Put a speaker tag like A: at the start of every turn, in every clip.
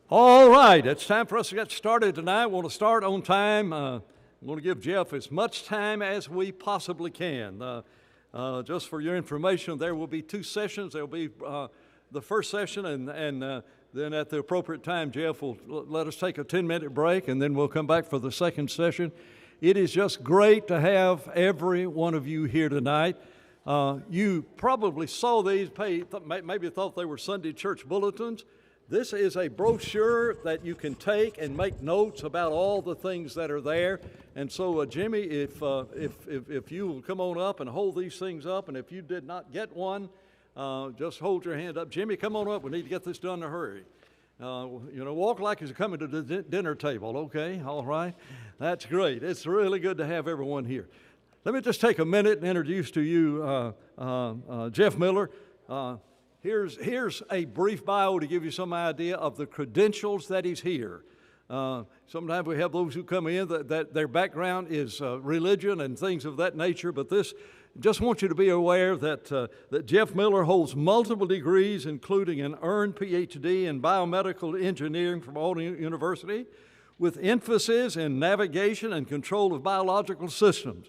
A: All right, it's time for us to get started tonight. We want to start on time. We want to give Jeff as much time as we possibly can. Just for your information, there will be two sessions. There will be the first session, and then at the appropriate time, Jeff will let us take a 10-minute break, and then we'll come back for the second session. It is just great to have every one of you here tonight. You probably saw these, maybe thought they were Sunday church bulletins. This is a brochure that you can take and make notes about all the things that are there. And so, Jimmy, if you will come on up and hold these things up, and if you did not get one, just hold your hand up. Jimmy, come on up. We need to get this done in a hurry. Walk like you're coming to the dinner table, okay? All right. That's great. It's really good to have everyone here. Let me just take a minute and introduce to you Jeff Miller. Here's a brief bio to give you some idea of the credentials that he's here. Sometimes we have those who come in that their background is religion and things of that nature, but this just want you to be aware that Jeff Miller holds multiple degrees, including an earned PhD in biomedical engineering from Auburn University, with emphasis in navigation and control of biological systems.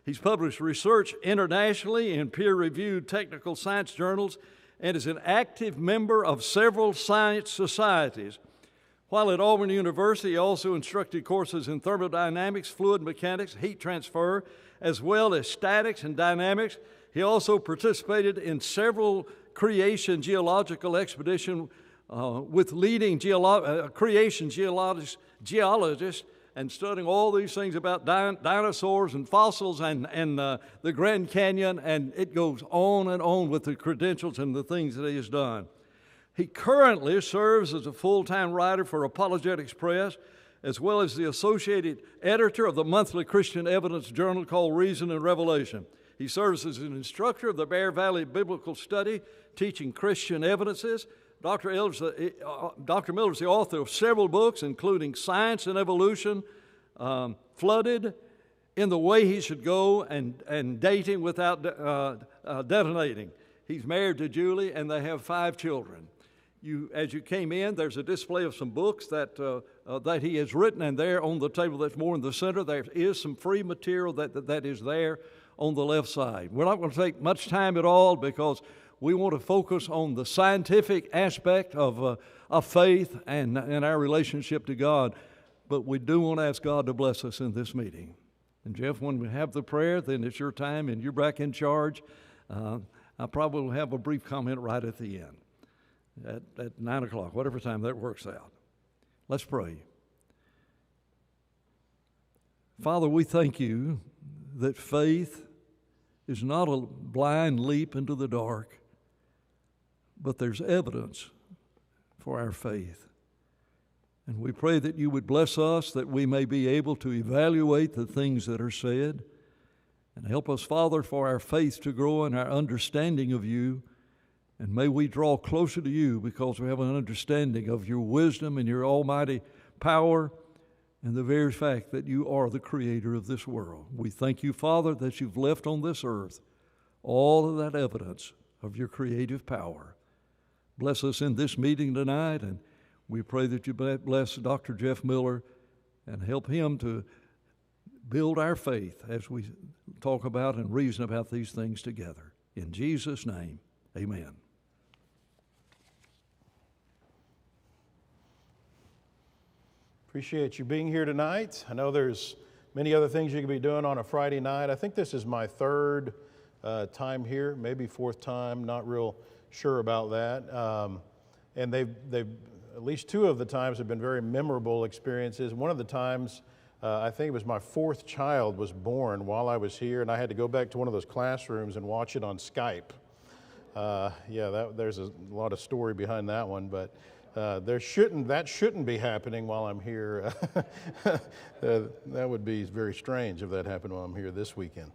A: He's published research internationally in peer-reviewed technical science journals and is an active member of several science societies. While at Auburn University, he also instructed courses in thermodynamics, fluid mechanics, heat transfer, as well as statics and dynamics. He also participated in several creation geological expeditions with leading creation geologists and studying all these things about dinosaurs and fossils and the Grand Canyon, and it goes on with the credentials and the things that he has done. He currently serves as a full-time writer for Apologetics Press, as well as the associated editor of the monthly Christian evidence journal called Reason and Revelation. He serves as an instructor of the Bear Valley Biblical Study, teaching Christian evidences. Dr. Miller is the author of several books, including Science and Evolution, Flooded, In the Way He Should Go, and Dating Without Detonating. He's married to Julie, and they have 5 children. As you came in, there's a display of some books that he has written, and there on the table that's more in the center, there is some free material that is there on the left side. We're not going to take much time at all because we want to focus on the scientific aspect of faith and our relationship to God, but we do want to ask God to bless us in this meeting. And Jeff, when we have the prayer, then it's your time and you're back in charge. I probably will have a brief comment right at the end, at 9 o'clock, whatever time that works out. Let's pray. Father, we thank you that faith is not a blind leap into the dark, but there's evidence for our faith. And we pray that you would bless us, that we may be able to evaluate the things that are said, and help us, Father, for our faith to grow in our understanding of you, and may we draw closer to you because we have an understanding of your wisdom and your almighty power and the very fact that you are the creator of this world. We thank you, Father, that you've left on this earth all of that evidence of your creative power. Bless us in this meeting tonight, and we pray that you bless Dr. Jeff Miller and help him to build our faith as we talk about and reason about these things together. In Jesus' name, amen.
B: Appreciate you being here tonight. I know there's many other things you could be doing on a Friday night. I think this is my third time here, maybe fourth time, not real sure about that. And they've at least 2 of the times have been very memorable experiences. One of the times, I think it was my 4th child was born while I was here, and I had to go back to one of those classrooms and watch it on Skype. There's a lot of story behind that one, but that shouldn't be happening while I'm here. That would be very strange if that happened while I'm here this weekend.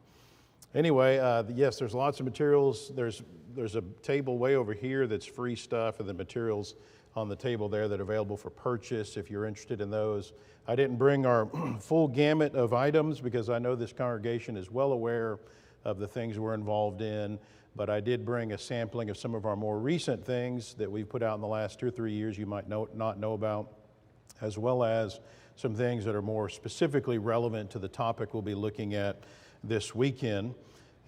B: Anyway, yes, there's lots of materials. There's a table way over here that's free stuff, and the materials on the table there that are available for purchase if you're interested in those. I didn't bring our full gamut of items because I know this congregation is well aware of the things we're involved in, but I did bring a sampling of some of our more recent things that we've put out in the last 2 or 3 years you might not know about, as well as some things that are more specifically relevant to the topic we'll be looking at this weekend.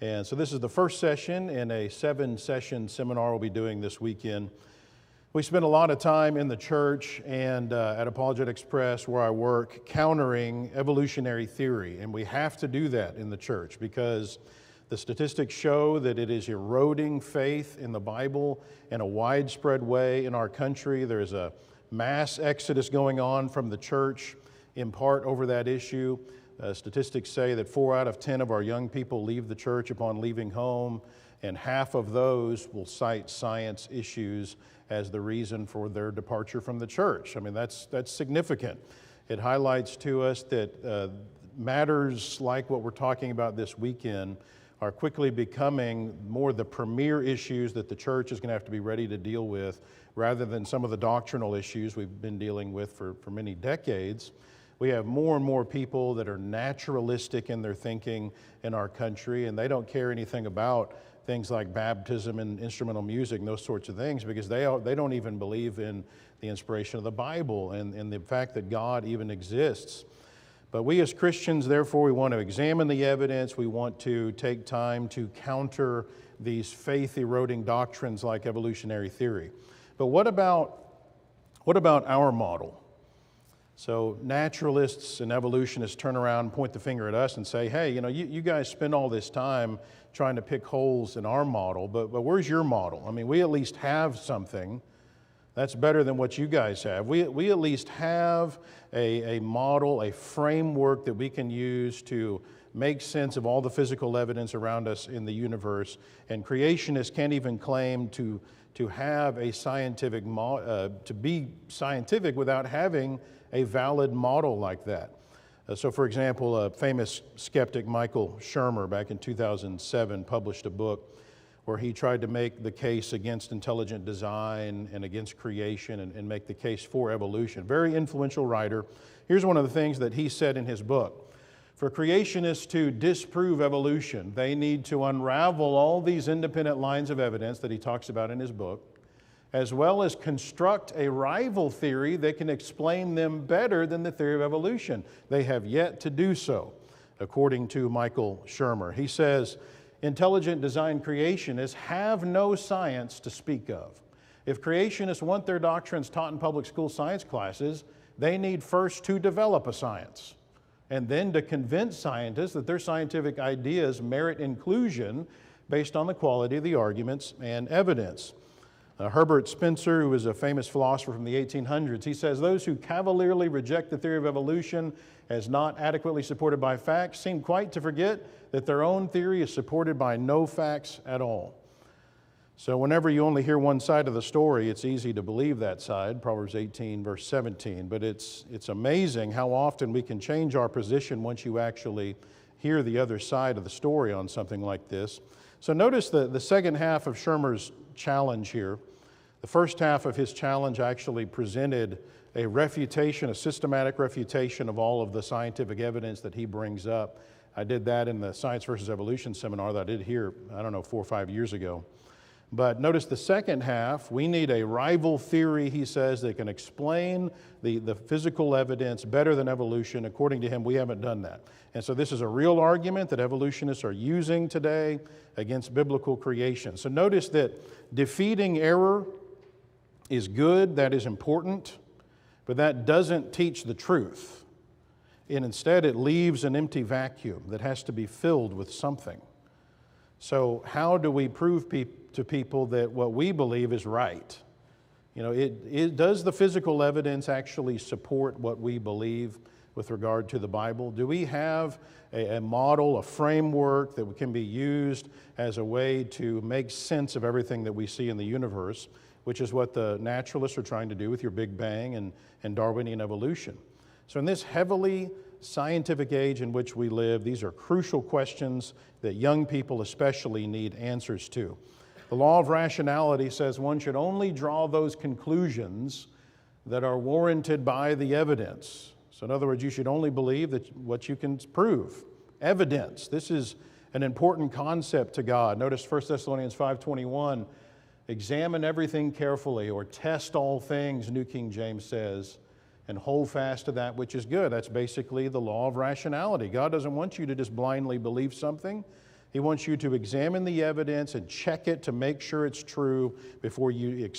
B: And so this is the first session in a 7-session seminar we'll be doing this weekend. We spend a lot of time in the church and at Apologetics Press, where I work, countering evolutionary theory. And we have to do that in the church because the statistics show that it is eroding faith in the Bible in a widespread way in our country. There is a mass exodus going on from the church, in part over that issue. Statistics say that 4 out of 10 of our young people leave the church upon leaving home, and half of those will cite science issues as the reason for their departure from the church. I mean, that's significant. It highlights to us that matters like what we're talking about this weekend are quickly becoming more the premier issues that the church is going to have to be ready to deal with, rather than some of the doctrinal issues we've been dealing with for many decades. We have more and more people that are naturalistic in their thinking in our country, and they don't care anything about things like baptism and instrumental music and those sorts of things, because they don't even believe in the inspiration of the Bible and the fact that God even exists. But we as Christians, therefore, we want to examine the evidence. We want to take time to counter these faith-eroding doctrines like evolutionary theory. But what about our model? So naturalists and evolutionists turn around and point the finger at us and say, hey, you guys spend all this time trying to pick holes in our model, but where's your model? I mean, we at least have something that's better than what you guys have. We at least have a model, a framework that we can use to make sense of all the physical evidence around us in the universe. And creationists can't even claim to have a scientific to be scientific without having a valid model like that. So for example, a famous skeptic, Michael Shermer, back in 2007, published a book where he tried to make the case against intelligent design and against creation and make the case for evolution. Very influential writer. Here's one of the things that he said in his book. For creationists to disprove evolution, they need to unravel all these independent lines of evidence that he talks about in his book, as well as construct a rival theory that can explain them better than the theory of evolution. They have yet to do so, according to Michael Shermer. He says, intelligent design creationists have no science to speak of. If creationists want their doctrines taught in public school science classes, they need first to develop a science, and then to convince scientists that their scientific ideas merit inclusion based on the quality of the arguments and evidence. Herbert Spencer, who was a famous philosopher from the 1800s, he says, those who cavalierly reject the theory of evolution as not adequately supported by facts seem quite to forget that their own theory is supported by no facts at all. So whenever you only hear one side of the story, it's easy to believe that side, Proverbs 18, verse 17. But it's amazing how often we can change our position once you actually hear the other side of the story on something like this. So notice the second half of Shermer's challenge here. The first half of his challenge actually presented a refutation, a systematic refutation of all of the scientific evidence that he brings up. I did that in the Science versus Evolution seminar that I did here, 4 or 5 years ago. But notice the second half, we need a rival theory, he says, that can explain the physical evidence better than evolution. According to him, we haven't done that. And so this is a real argument that evolutionists are using today against biblical creation. So notice that defeating error is good, that is important, but that doesn't teach the truth. And instead, it leaves an empty vacuum that has to be filled with something. So how do we prove to people that what we believe is right? Does the physical evidence actually support what we believe with regard to the Bible? Do we have a model, a framework that can be used as a way to make sense of everything that we see in the universe, which is what the naturalists are trying to do with your Big Bang and Darwinian evolution? So in this heavily scientific age in which we live, these are crucial questions that young people especially need answers to. The law of rationality says one should only draw those conclusions that are warranted by the evidence. So in other words, you should only believe that what you can prove. Evidence. This is an important concept to God. Notice 1 Thessalonians 5:21, examine everything carefully, or test all things, New King James says, and hold fast to that which is good. That's basically the law of rationality. God doesn't want you to just blindly believe something. He wants you to examine the evidence and check it to make sure it's true before you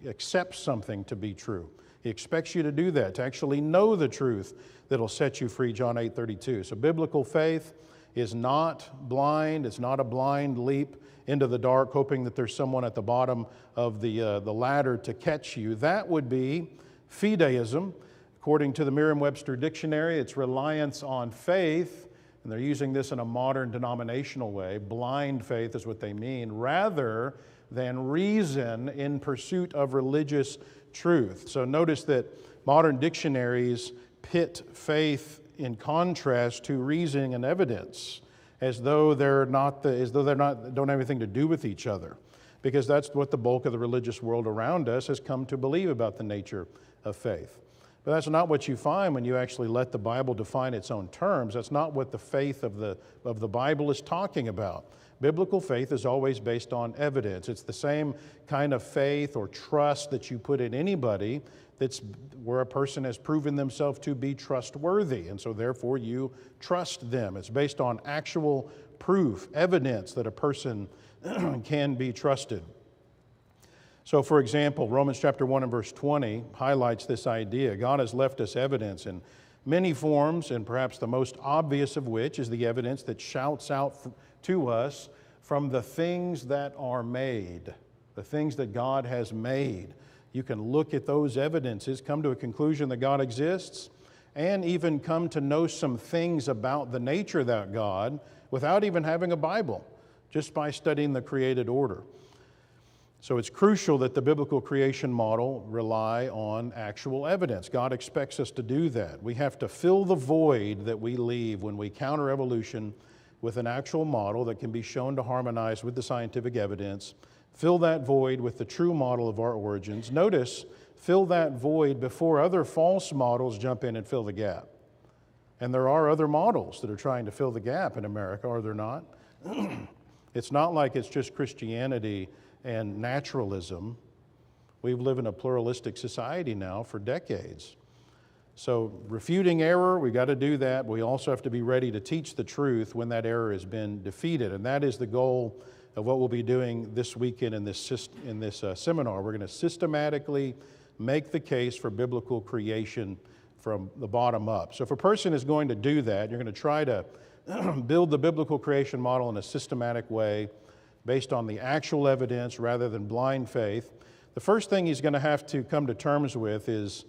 B: accept something to be true. He expects you to do that, to actually know the truth that'll set you free, John 8:32. So biblical faith is not blind. It's not a blind leap into the dark, hoping that there's someone at the bottom of the ladder to catch you. That would be fideism. According to the Merriam-Webster Dictionary, it's reliance on faith, and they're using this in a modern denominational way. Blind faith is what they mean, rather than reason in pursuit of religious truth. So notice that modern dictionaries pit faith in contrast to reasoning and evidence, as though they're not don't have anything to do with each other, because that's what the bulk of the religious world around us has come to believe about the nature of faith. But that's not what you find when you actually let the Bible define its own terms. That's not what the faith of the Bible is talking about. Biblical faith is always based on evidence. It's the same kind of faith or trust that you put in anybody that's where a person has proven themselves to be trustworthy, and so therefore you trust them. It's based on actual proof, evidence that a person can be trusted. So, for example, Romans chapter 1 and verse 20 highlights this idea. God has left us evidence in many forms, and perhaps the most obvious of which is the evidence that shouts out to us from the things that are made, the things that God has made. You can look at those evidences, come to a conclusion that God exists, and even come to know some things about the nature of that God without even having a Bible, just by studying the created order. So it's crucial that the biblical creation model rely on actual evidence. God expects us to do that. We have to fill the void that we leave when we counter evolution with an actual model that can be shown to harmonize with the scientific evidence. Fill that void with the true model of our origins. Notice, fill that void before other false models jump in and fill the gap. And there are other models that are trying to fill the gap in America, are there not? It's not like it's just Christianity and naturalism. We live in a pluralistic society now for decades. So refuting error, we've got to do that. We also have to be ready to teach the truth when that error has been defeated. And that is the goal of what we'll be doing this weekend in this seminar. We're going to systematically make the case for biblical creation from the bottom up. So if a person is going to do that, you're going to try to build the biblical creation model in a systematic way based on the actual evidence rather than blind faith. The first thing he's going to have to come to terms with is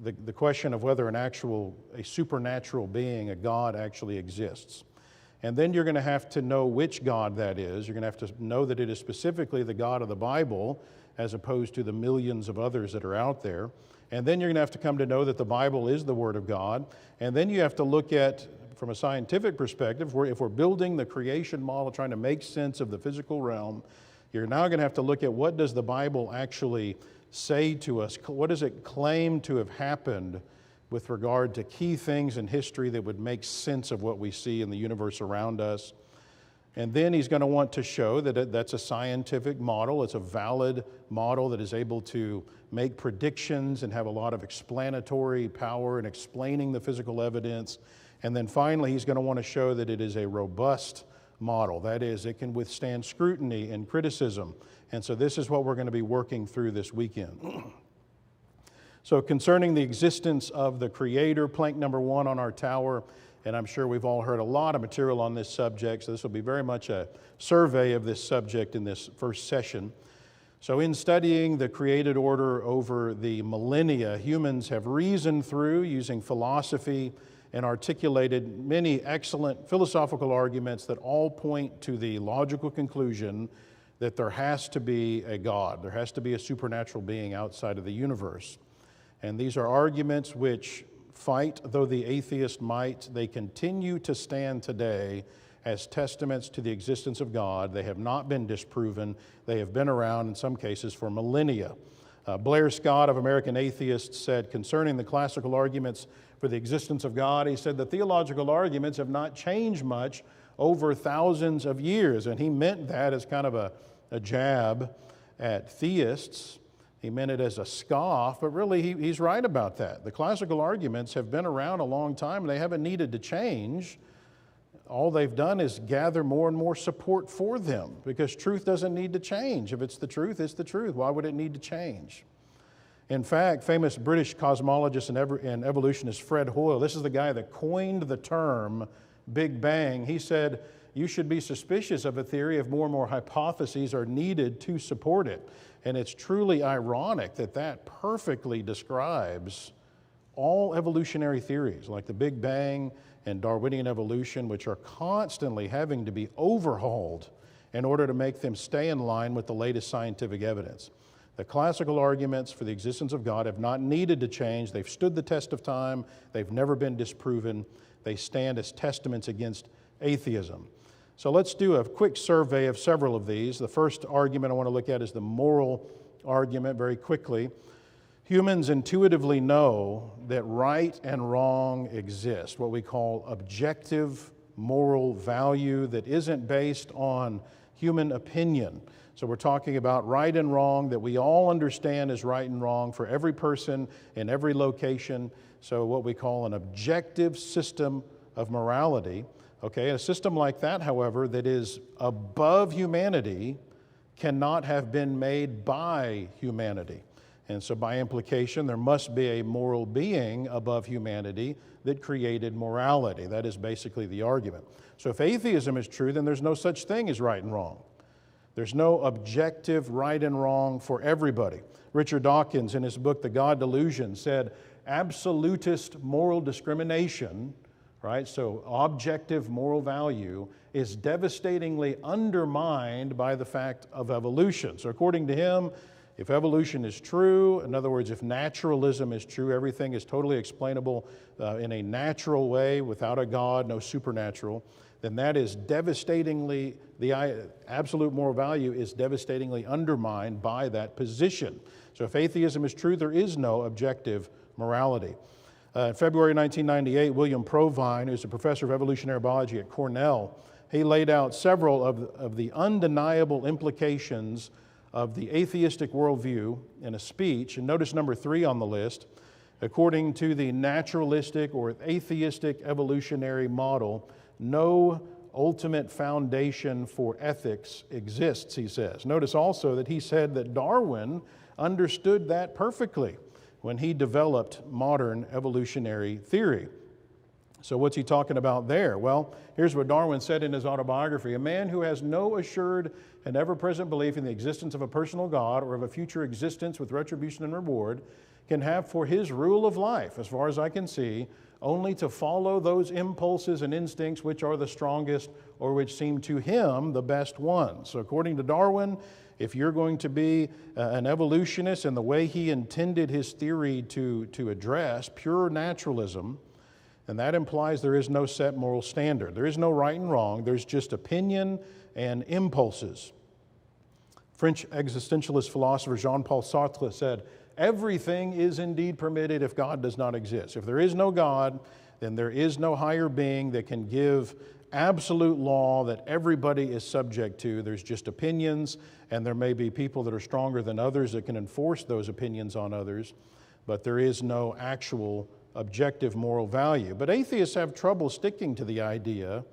B: the question of whether a supernatural being, a God, actually exists. And then you're going to have to know which God that is. You're going to have to know that it is specifically the God of the Bible as opposed to the millions of others that are out there. And then you're going to have to come to know that the Bible is the Word of God. And then you have to look at, from a scientific perspective, if we're building the creation model, trying to make sense of the physical realm, you're now going to have to look at what does the Bible actually say to us? What does it claim to have happened with regard to key things in history that would make sense of what we see in the universe around us? And then he's going to want to show that that's a scientific model. It's a valid model that is able to make predictions and have a lot of explanatory power in explaining the physical evidence. And then finally, he's going to want to show that it is a robust model. That is, it can withstand scrutiny and criticism. And so this is what we're going to be working through this weekend. So concerning the existence of the Creator, plank number 1 on our tower, and I'm sure we've all heard a lot of material on this subject, so this will be very much a survey of this subject in this first session. So in studying the created order over the millennia, humans have reasoned through using philosophy and articulated many excellent philosophical arguments that all point to the logical conclusion that there has to be a God, there has to be a supernatural being outside of the universe. And these are arguments which, fight though the atheist might, they continue to stand today as testaments to the existence of God. They have not been disproven. They have been around in some cases for millennia. Blair Scott of American Atheists said concerning the classical arguments for the existence of God, he said the theological arguments have not changed much over thousands of years. And he meant that as kind of a jab at theists. He meant it as a scoff, but really he's right about that. The classical arguments have been around a long time, and they haven't needed to change. All they've done is gather more and more support for them, because truth doesn't need to change. If it's the truth, it's the truth. Why would it need to change? In fact, famous British cosmologist and evolutionist Fred Hoyle, this is the guy that coined the term Big Bang. He said, you should be suspicious of a theory if more and more hypotheses are needed to support it. And it's truly ironic that that perfectly describes all evolutionary theories, like the Big Bang and Darwinian evolution, which are constantly having to be overhauled in order to make them stay in line with the latest scientific evidence. The classical arguments for the existence of God have not needed to change. They've stood the test of time. They've never been disproven. They stand as testaments against atheism. So let's do a quick survey of several of these. The first argument I want to look at is the moral argument very quickly. Humans intuitively know that right and wrong exist, what we call objective moral value that isn't based on human opinion. So we're talking about right and wrong that we all understand is right and wrong for every person in every location. So what we call an objective system of morality. Okay, a system like that, however, that is above humanity cannot have been made by humanity. And so by implication, there must be a moral being above humanity that created morality. That is basically the argument. So if atheism is true, then there's no such thing as right and wrong. There's no objective right and wrong for everybody. Richard Dawkins, in his book, The God Delusion, said absolutist moral discrimination, right, so objective moral value, is devastatingly undermined by the fact of evolution. So according to him, if evolution is true, in other words, if naturalism is true, everything is totally explainable in a natural way without a God, no supernatural, then that is devastatingly, the absolute moral value is devastatingly undermined by that position. So if atheism is true, there is no objective morality. In February 1998, William Provine, who's a professor of evolutionary biology at Cornell, he laid out several of the undeniable implications of the atheistic worldview in a speech. And notice number 3 on the list. According to the naturalistic or atheistic evolutionary model, no ultimate foundation for ethics exists, he says. Notice also that he said that Darwin understood that perfectly when he developed modern evolutionary theory. So what's he talking about there? Well, here's what Darwin said in his autobiography. A man who has no assured and ever-present belief in the existence of a personal God or of a future existence with retribution and reward can have for his rule of life, as far as I can see, only to follow those impulses and instincts which are the strongest or which seem to him the best ones. So according to Darwin, if you're going to be an evolutionist in the way he intended his theory to address, pure naturalism, and that implies there is no set moral standard. There is no right and wrong. There's just opinion and impulses. French existentialist philosopher Jean-Paul Sartre said, everything is indeed permitted if God does not exist. If there is no God, then there is no higher being that can give absolute law that everybody is subject to. There's just opinions, and there may be people that are stronger than others that can enforce those opinions on others, but there is no actual objective moral value. But atheists have trouble sticking to the idea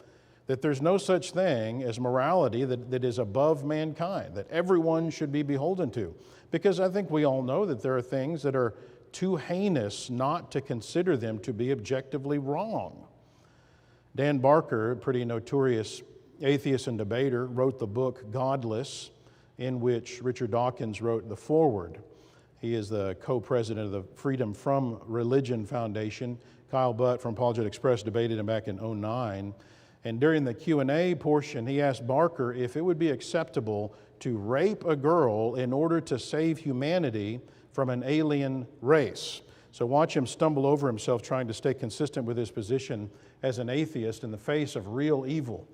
B: that there's no such thing as morality that is above mankind, that everyone should be beholden to. Because I think we all know that there are things that are too heinous not to consider them to be objectively wrong. Dan Barker, a pretty notorious atheist and debater, wrote the book Godless, in which Richard Dawkins wrote the foreword. He is the co-president of the Freedom from Religion Foundation. Kyle Butt from Apologetic Express debated him back in 2009. And during the Q&A portion, he asked Barker if it would be acceptable to rape a girl in order to save humanity from an alien race. So watch him stumble over himself trying to stay consistent with his position as an atheist in the face of real evil.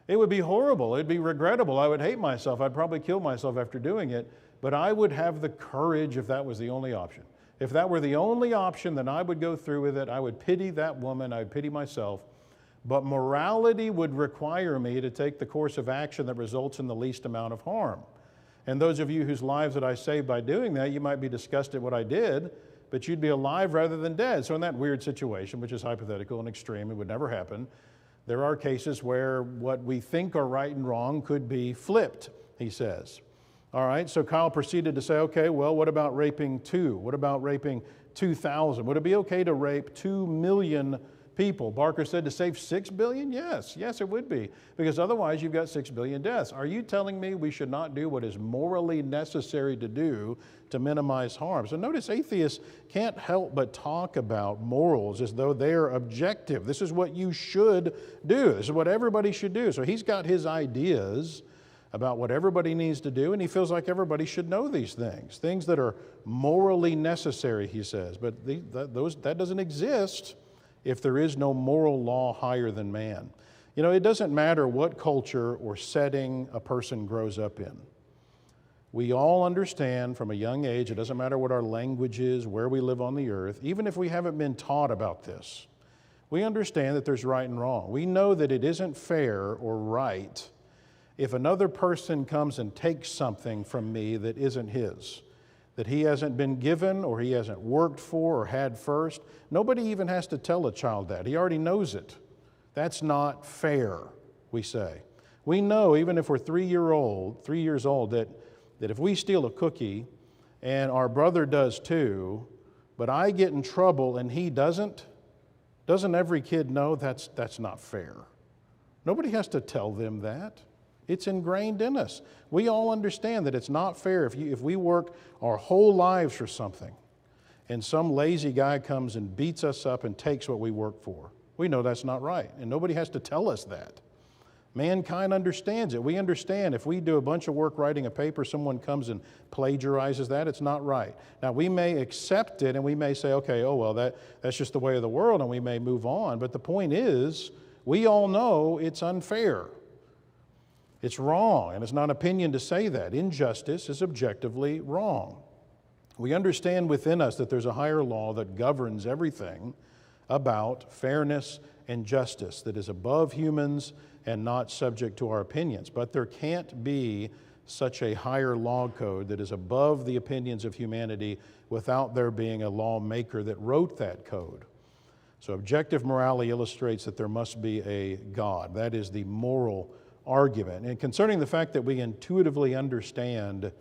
B: It would be horrible. It would be regrettable. I would hate myself. I'd probably kill myself after doing it. But I would have the courage if that was the only option. If that were the only option, then I would go through with it. I would pity that woman. I would pity myself. but morality would require me to take the course of action that results in the least amount of harm. And those of you whose lives that I saved by doing that, you might be disgusted at what I did, but you'd be alive rather than dead. So in that weird situation, which is hypothetical and extreme, it would never happen, there are cases where what we think are right and wrong could be flipped, he says. All right, so Kyle proceeded to say, okay, well, what about raping 2? What about raping 2,000? Would it be okay to rape 2 million people? Barker said to save 6 billion? Yes, it would be, because otherwise you've got 6 billion deaths. Are you telling me we should not do what is morally necessary to do to minimize harm? So notice atheists can't help but talk about morals as though they're objective. This is what you should do. This is what everybody should do. So he's got his ideas about what everybody needs to do, and he feels like everybody should know these things that are morally necessary, he says. But that doesn't exist if there is no moral law higher than man. You know, it doesn't matter what culture or setting a person grows up in. We all understand from a young age, it doesn't matter what our language is, where we live on the earth, even if we haven't been taught about this, we understand that there's right and wrong. We know that it isn't fair or right if another person comes and takes something from me that isn't his, that he hasn't been given or he hasn't worked for or had first. Nobody even has to tell a child that. He already knows it. That's not fair, we say. We know, even if we're 3 years old, that if we steal a cookie and our brother does too, but I get in trouble and he doesn't every kid know that's not fair? Nobody has to tell them that. It's ingrained in us. We all understand that it's not fair if we work our whole lives for something and some lazy guy comes and beats us up and takes what we work for. We know that's not right, and nobody has to tell us that. Mankind understands it. We understand if we do a bunch of work writing a paper, someone comes and plagiarizes that, it's not right. Now, we may accept it and we may say, okay, oh, well, that's just the way of the world, and we may move on. But the point is, we all know it's unfair. It's wrong, and it's not opinion to say that. Injustice is objectively wrong. We understand within us that there's a higher law that governs everything about fairness and justice that is above humans and not subject to our opinions. But there can't be such a higher law code that is above the opinions of humanity without there being a lawmaker that wrote that code. So objective morality illustrates that there must be a God. That is the moral argument. And concerning the fact that we intuitively understand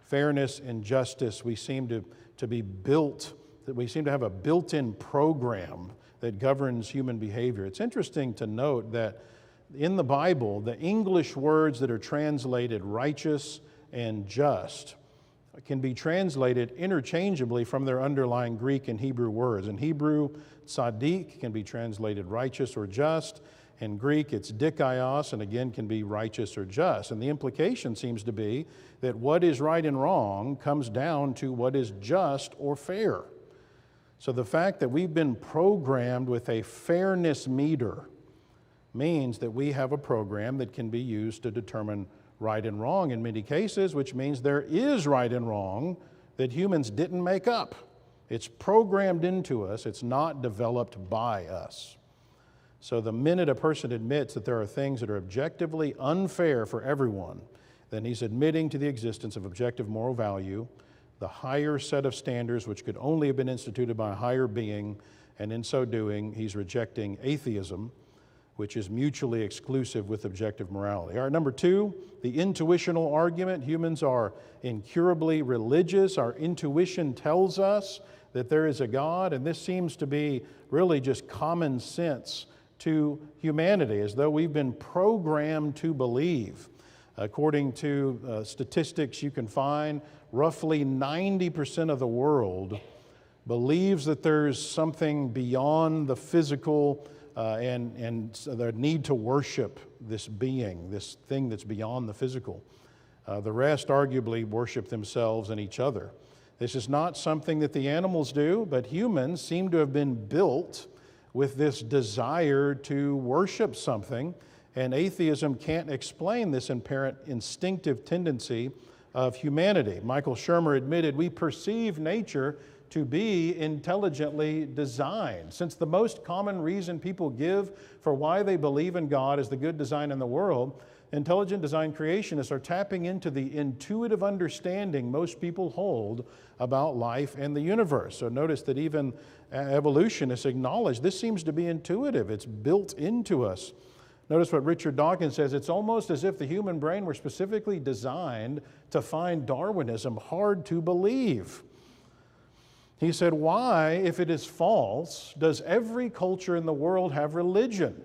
B: fairness and justice, we seem to be built, that we seem to have a built-in program that governs human behavior. It's interesting to note that in the Bible, the English words that are translated righteous and just can be translated interchangeably from their underlying Greek and Hebrew words. In Hebrew, tzaddik can be translated righteous or just. In Greek, it's dikaios, and again can be righteous or just. And the implication seems to be that what is right and wrong comes down to what is just or fair. So the fact that we've been programmed with a fairness meter means that we have a program that can be used to determine right and wrong in many cases, which means there is right and wrong that humans didn't make up. It's programmed into us. It's not developed by us. So the minute a person admits that there are things that are objectively unfair for everyone, then he's admitting to the existence of objective moral value, the higher set of standards which could only have been instituted by a higher being, and in so doing, he's rejecting atheism, which is mutually exclusive with objective morality. All right, number 2, the intuitional argument. Humans are incurably religious. Our intuition tells us that there is a God, and this seems to be really just common sense to humanity, as though we've been programmed to believe. According to statistics you can find, roughly 90% of the world believes that there's something beyond the physical and the need to worship this being, this thing that's beyond the physical. The rest arguably worship themselves and each other. This is not something that the animals do, but humans seem to have been built with this desire to worship something, and atheism can't explain this inherent instinctive tendency of humanity. Michael Shermer admitted, we perceive nature to be intelligently designed. Since the most common reason people give for why they believe in God is the good design in the world, intelligent design creationists are tapping into the intuitive understanding most people hold about life and the universe. So notice that even evolutionists acknowledge this seems to be intuitive. It's built into us. Notice what Richard Dawkins says. It's almost as if the human brain were specifically designed to find Darwinism hard to believe. He said, why, if it is false, does every culture in the world have religion?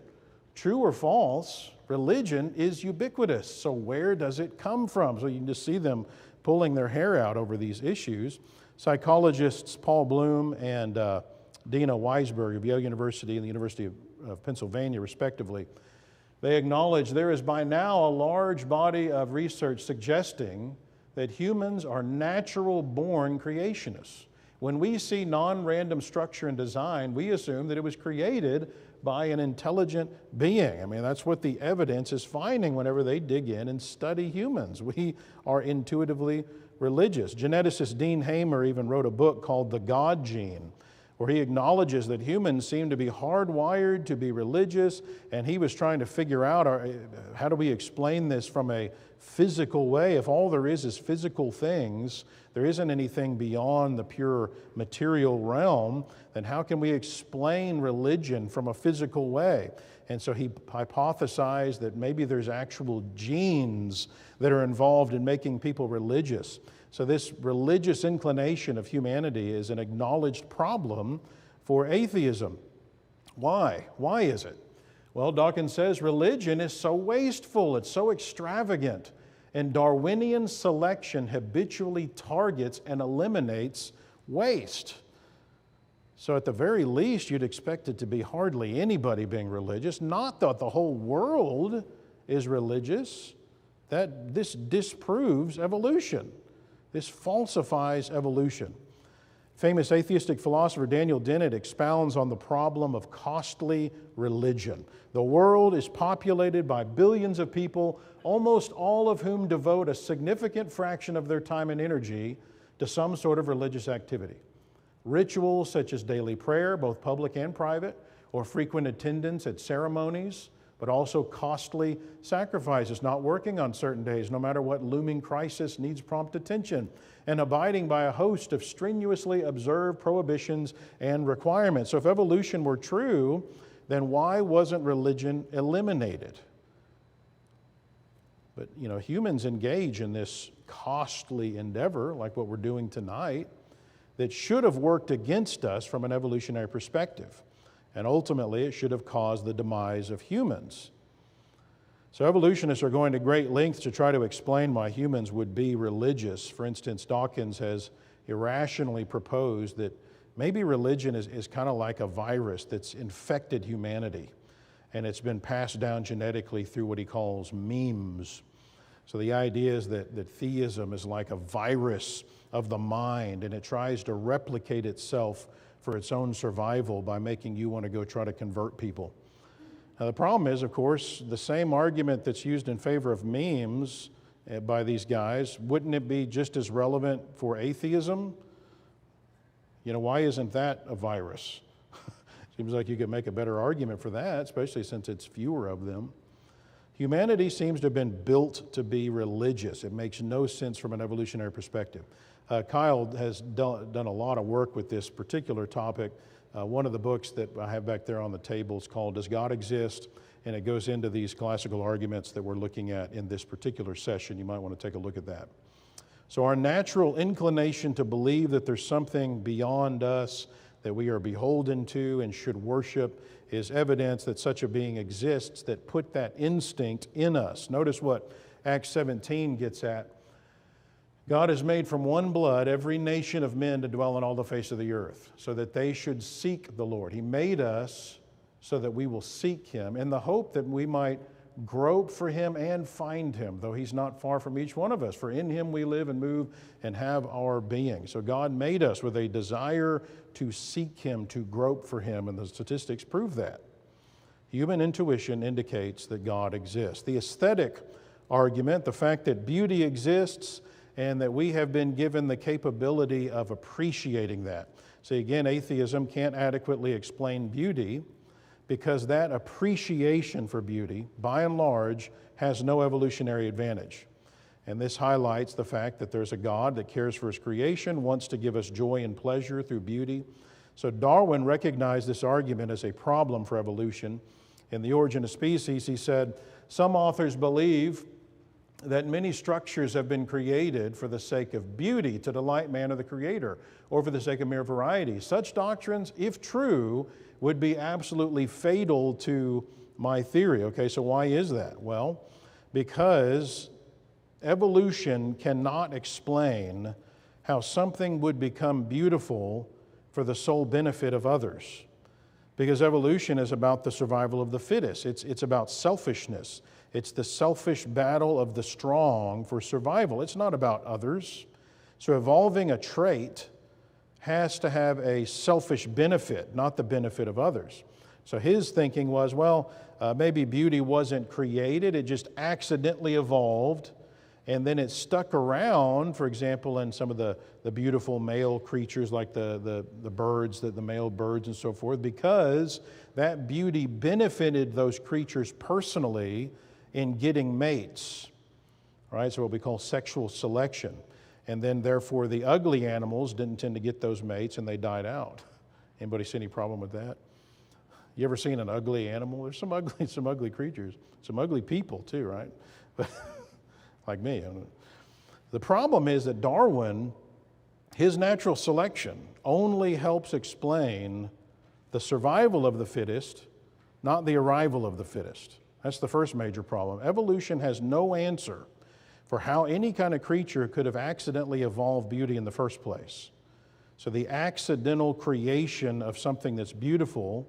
B: True or false, religion is ubiquitous. So where does it come from? So you can just see them pulling their hair out over these issues. Psychologists Paul Bloom and Dina Weisberg of Yale University and the University of Pennsylvania, respectively, they acknowledge there is by now a large body of research suggesting that humans are natural-born creationists. When we see non-random structure and design, we assume that it was created by an intelligent being. I mean, that's what the evidence is finding whenever they dig in and study humans. We are intuitively religious. Geneticist Dean Hamer even wrote a book called The God Gene, where he acknowledges that humans seem to be hardwired to be religious, and he was trying to figure out how do we explain this from a physical way. If all there is physical things, there isn't anything beyond the pure material realm, then how can we explain religion from a physical way? And so he hypothesized that maybe there's actual genes that are involved in making people religious. So this religious inclination of humanity is an acknowledged problem for atheism. Why? Why is it? Well, Dawkins says religion is so wasteful, it's so extravagant, and Darwinian selection habitually targets and eliminates waste. So at the very least, you'd expect it to be hardly anybody being religious, not that the whole world is religious. That this disproves evolution. This falsifies evolution. Famous atheistic philosopher Daniel Dennett expounds on the problem of costly religion. The world is populated by billions of people, almost all of whom devote a significant fraction of their time and energy to some sort of religious activity. Rituals such as daily prayer, both public and private, or frequent attendance at ceremonies, but also costly sacrifices, not working on certain days, no matter what looming crisis needs prompt attention, and abiding by a host of strenuously observed prohibitions and requirements. So if evolution were true, then why wasn't religion eliminated? But, humans engage in this costly endeavor, like what we're doing tonight, that should have worked against us from an evolutionary perspective. And ultimately, it should have caused the demise of humans. So evolutionists are going to great lengths to try to explain why humans would be religious. For instance, Dawkins has irrationally proposed that maybe religion is kind of like a virus that's infected humanity, and it's been passed down genetically through what he calls memes. So the idea is that theism is like a virus of the mind, and it tries to replicate itself for its own survival by making you want to go try to convert people. Now, the problem is, of course, the same argument that's used in favor of memes by these guys, wouldn't it be just as relevant for atheism? Why isn't that a virus? Seems like you could make a better argument for that, especially since it's fewer of them. Humanity seems to have been built to be religious. It makes no sense from an evolutionary perspective. Kyle has done a lot of work with this particular topic. One of the books that I have back there on the table is called Does God Exist? And it goes into these classical arguments that we're looking at in this particular session. You might want to take a look at that. So our natural inclination to believe that there's something beyond us that we are beholden to and should worship is evidence that such a being exists that put that instinct in us. Notice what Acts 17 gets at. God has made from one blood every nation of men to dwell on all the face of the earth, so that they should seek the Lord. He made us so that we will seek Him in the hope that we might grope for Him and find Him, though He's not far from each one of us. For in Him we live and move and have our being. So God made us with a desire to seek Him, to grope for Him, and the statistics prove that. Human intuition indicates that God exists. The aesthetic argument, the fact that beauty exists and that we have been given the capability of appreciating that. See, again, atheism can't adequately explain beauty because that appreciation for beauty, by and large, has no evolutionary advantage. And this highlights the fact that there's a God that cares for His creation, wants to give us joy and pleasure through beauty. So Darwin recognized this argument as a problem for evolution. In The Origin of Species, he said, some authors believe that many structures have been created for the sake of beauty, to delight man or the Creator, or for the sake of mere variety. Such doctrines, if true, would be absolutely fatal to my theory. Okay, so why is that? Well, because evolution cannot explain how something would become beautiful for the sole benefit of others. Because evolution is about the survival of the fittest. It's about selfishness. It's the selfish battle of the strong for survival. It's not about others. So evolving a trait has to have a selfish benefit, not the benefit of others. So his thinking was, well, maybe beauty wasn't created, it just accidentally evolved, and then it stuck around, for example, in some of the beautiful male creatures like the birds, the male birds and so forth, because that beauty benefited those creatures personally in getting mates, right? So what we call sexual selection. And then therefore the ugly animals didn't tend to get those mates and they died out. Anybody see any problem with that? You ever seen an ugly animal? There's some ugly creatures, some ugly people too, right? Like me. The problem is that Darwin, his natural selection only helps explain the survival of the fittest, not the arrival of the fittest. That's the first major problem. Evolution has no answer for how any kind of creature could have accidentally evolved beauty in the first place. So the accidental creation of something that's beautiful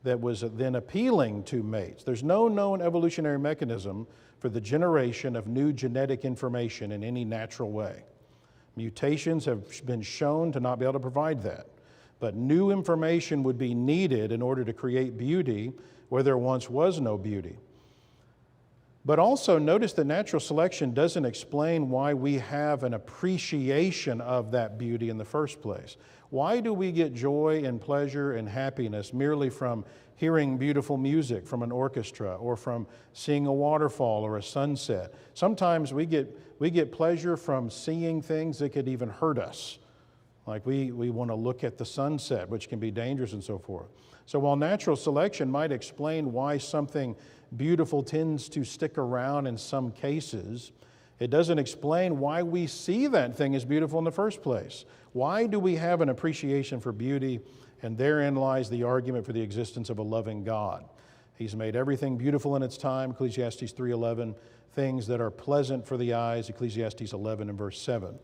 B: that was then appealing to mates. There's no known evolutionary mechanism for the generation of new genetic information in any natural way. Mutations have been shown to not be able to provide that. But new information would be needed in order to create beauty where there once was no beauty. But also notice that natural selection doesn't explain why we have an appreciation of that beauty in the first place. Why do we get joy and pleasure and happiness merely from hearing beautiful music from an orchestra or from seeing a waterfall or a sunset? Sometimes we get pleasure from seeing things that could even hurt us. Like we want to look at the sunset, which can be dangerous and so forth. So while natural selection might explain why something beautiful tends to stick around in some cases, it doesn't explain why we see that thing as beautiful in the first place. Why do we have an appreciation for beauty? And therein lies the argument for the existence of a loving God. He's made everything beautiful in its time, Ecclesiastes 3:11, things that are pleasant for the eyes, Ecclesiastes 11 and verse 7.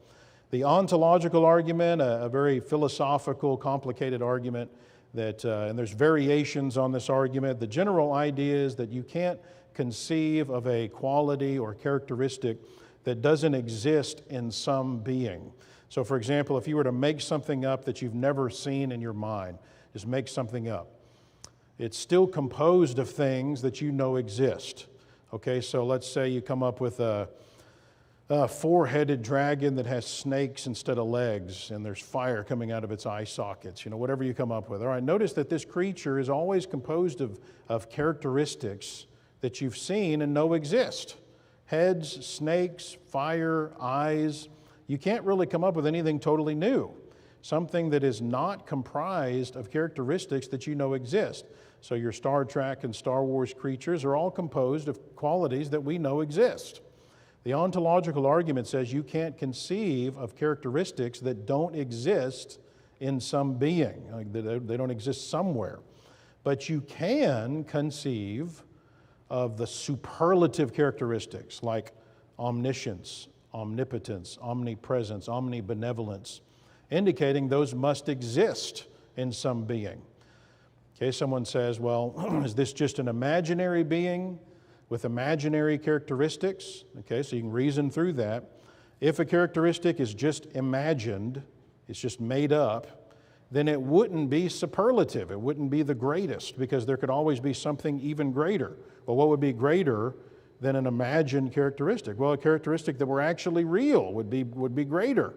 B: The ontological argument, a very philosophical, complicated argument, and there's variations on this argument. The general idea is that you can't conceive of a quality or characteristic that doesn't exist in some being. So for example, if you were to make something up that you've never seen in your mind, just make something up. It's still composed of things that you know exist. Okay, so let's say you come up with a four-headed dragon that has snakes instead of legs, and there's fire coming out of its eye sockets, whatever you come up with. All right, notice that this creature is always composed of characteristics that you've seen and know exist. Heads, snakes, fire, eyes. You can't really come up with anything totally new. Something that is not comprised of characteristics that you know exist. So your Star Trek and Star Wars creatures are all composed of qualities that we know exist. The ontological argument says you can't conceive of characteristics that don't exist in some being. Like they don't exist somewhere. But you can conceive of the superlative characteristics like omniscience, omnipotence, omnipresence, omnibenevolence, indicating those must exist in some being. Okay, someone says, well, is this just an imaginary being with imaginary characteristics? Okay, so you can reason through that. If a characteristic is just imagined, it's just made up, then it wouldn't be superlative. It wouldn't be the greatest because there could always be something even greater. Well, what would be greater than an imagined characteristic? Well, a characteristic that were actually real would be greater.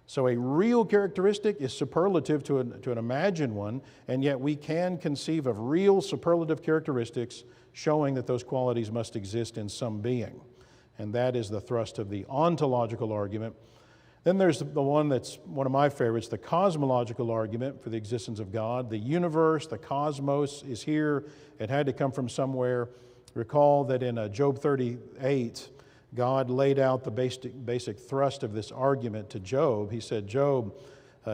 B: So a real characteristic is superlative to an imagined one, and yet we can conceive of real superlative characteristics showing that those qualities must exist in some being. And that is the thrust of the ontological argument. Then there's the one that's one of my favorites, the cosmological argument for the existence of God. The universe, the cosmos is here. It had to come from somewhere. Recall that in Job 38, God laid out the basic thrust of this argument to Job. He said, Job,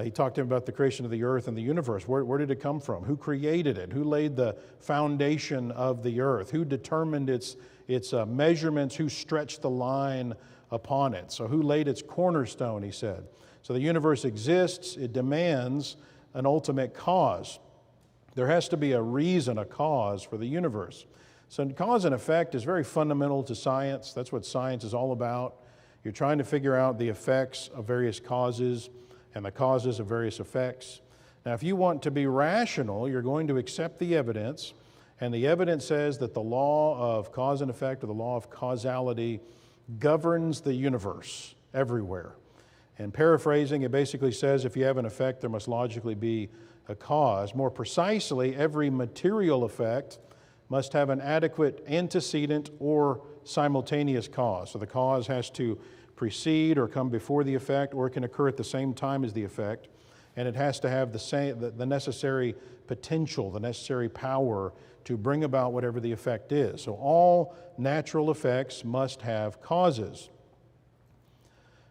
B: he talked to him about the creation of the earth and the universe. Where did it come from? Who created it? Who laid the foundation of the earth? Who determined its measurements? Who stretched the line upon it? So who laid its cornerstone, he said. So the universe exists. It demands an ultimate cause. There has to be a reason, a cause for the universe. So cause and effect is very fundamental to science. That's what science is all about. You're trying to figure out the effects of various causes and the causes of various effects. Now, if you want to be rational, you're going to accept the evidence, and the evidence says that the law of cause and effect, or the law of causality, governs the universe everywhere. And paraphrasing, it basically says if you have an effect, there must logically be a cause. More precisely, every material effect must have an adequate antecedent or simultaneous cause. So the cause has to precede or come before the effect, or it can occur at the same time as the effect, and it has to have the necessary potential, the necessary power to bring about whatever the effect is. So all natural effects must have causes.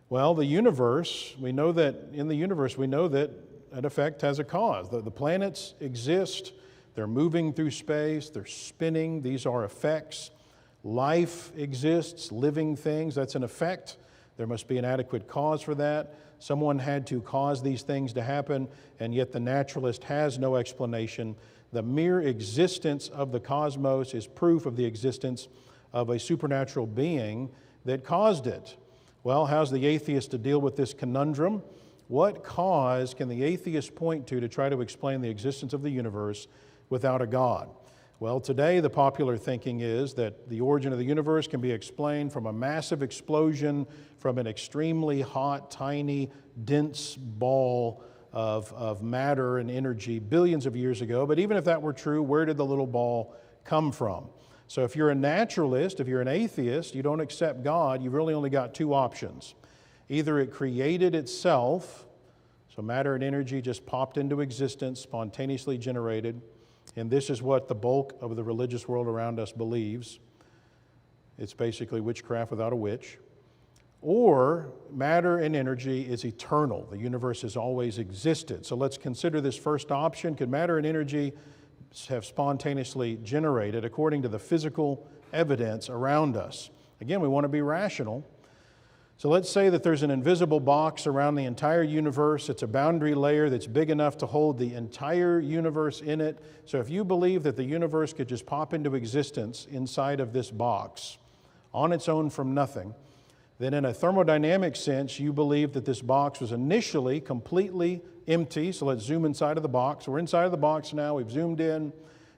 B: Well, the universe, we know that in the universe, we know that an effect has a cause. The planets exist. They're moving through space, they're spinning, these are effects. Life exists, living things, that's an effect. There must be an adequate cause for that. Someone had to cause these things to happen, and yet the naturalist has no explanation. The mere existence of the cosmos is proof of the existence of a supernatural being that caused it. Well, how's the atheist to deal with this conundrum? What cause can the atheist point to try to explain the existence of the universe without a God? Well, today the popular thinking is that the origin of the universe can be explained from a massive explosion from an extremely hot, tiny, dense ball of matter and energy billions of years ago. But even if that were true, where did the little ball come from? So if you're a naturalist, if you're an atheist, you don't accept God, you've really only got two options. Either it created itself, so matter and energy just popped into existence, spontaneously generated, and this is what the bulk of the religious world around us believes. It's basically witchcraft without a witch. Or matter and energy is eternal. The universe has always existed. So let's consider this first option. Could matter and energy have spontaneously generated according to the physical evidence around us? Again, we want to be rational. So let's say that there's an invisible box around the entire universe. It's a boundary layer that's big enough to hold the entire universe in it. So if you believe that the universe could just pop into existence inside of this box on its own from nothing, then in a thermodynamic sense, you believe that this box was initially completely empty. So let's zoom inside of the box. We're inside of the box now. We've zoomed in.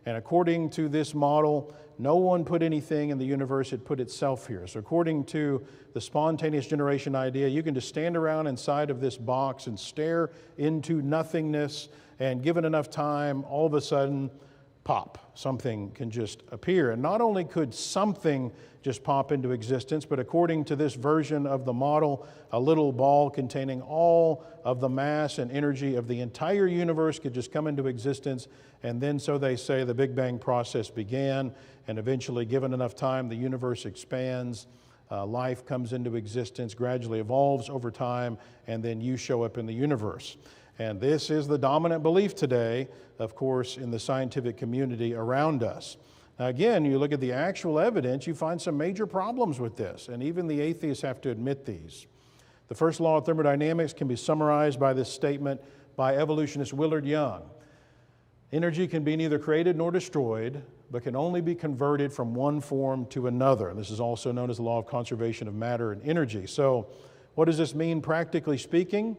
B: And according to this model, no one put anything in the universe, it put itself here. So according to the spontaneous generation idea, you can just stand around inside of this box and stare into nothingness, and given enough time, all of a sudden, pop, something can just appear. And not only could something just pop into existence, but according to this version of the model, a little ball containing all of the mass and energy of the entire universe could just come into existence, and then, so they say, the Big Bang process began, and eventually, given enough time, the universe expands, life comes into existence, gradually evolves over time, and then you show up in the universe. And this is the dominant belief today, of course, in the scientific community around us. Now, again, you look at the actual evidence, you find some major problems with this, and even the atheists have to admit these. The first law of thermodynamics can be summarized by this statement by evolutionist Willard Young. Energy can be neither created nor destroyed, but can only be converted from one form to another. And this is also known as the law of conservation of matter and energy. So what does this mean practically speaking?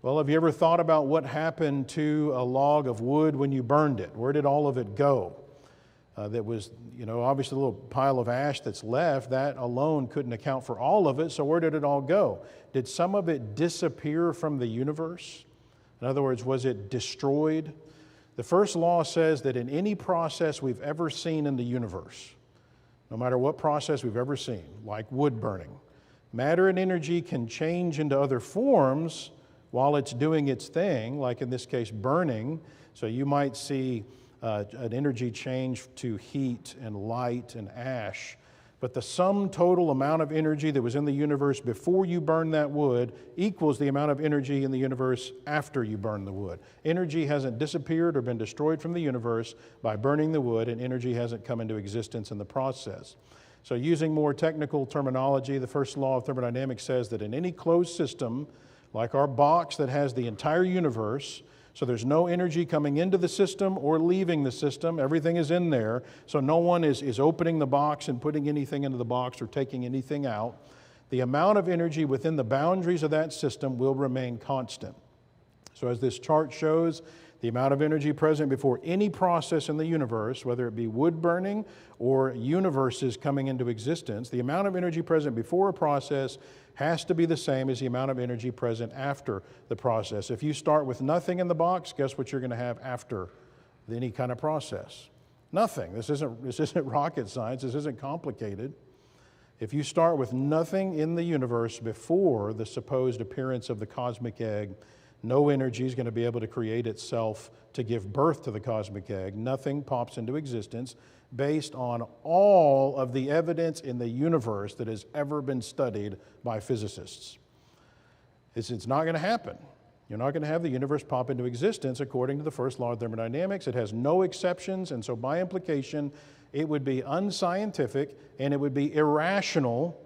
B: Well, have you ever thought about what happened to a log of wood when you burned it? Where did all of it go? that was, obviously a little pile of ash that's left. That alone couldn't account for all of it, so where did it all go? Did some of it disappear from the universe? In other words, was it destroyed? The first law says that in any process we've ever seen in the universe, no matter what process we've ever seen, like wood burning, matter and energy can change into other forms while it's doing its thing, like in this case burning. So you might see an energy change to heat and light and ash. But the sum total amount of energy that was in the universe before you burn that wood equals the amount of energy in the universe after you burn the wood. Energy hasn't disappeared or been destroyed from the universe by burning the wood, and energy hasn't come into existence in the process. So using more technical terminology, the first law of thermodynamics says that in any closed system, like our box that has the entire universe, so there's no energy coming into the system or leaving the system. Everything is in there. So no one is opening the box and putting anything into the box or taking anything out. The amount of energy within the boundaries of that system will remain constant. So as this chart shows, the amount of energy present before any process in the universe, whether it be wood burning or universes coming into existence, the amount of energy present before a process has to be the same as the amount of energy present after the process. If you start with nothing in the box, guess what you're going to have after any kind of process? Nothing. This isn't rocket science. This isn't complicated. If you start with nothing in the universe before the supposed appearance of the cosmic egg, no energy is going to be able to create itself to give birth to the cosmic egg. Nothing pops into existence based on all of the evidence in the universe that has ever been studied by physicists. It's not going to happen. You're not going to have the universe pop into existence according to the first law of thermodynamics. It has no exceptions, and so by implication, it would be unscientific and it would be irrational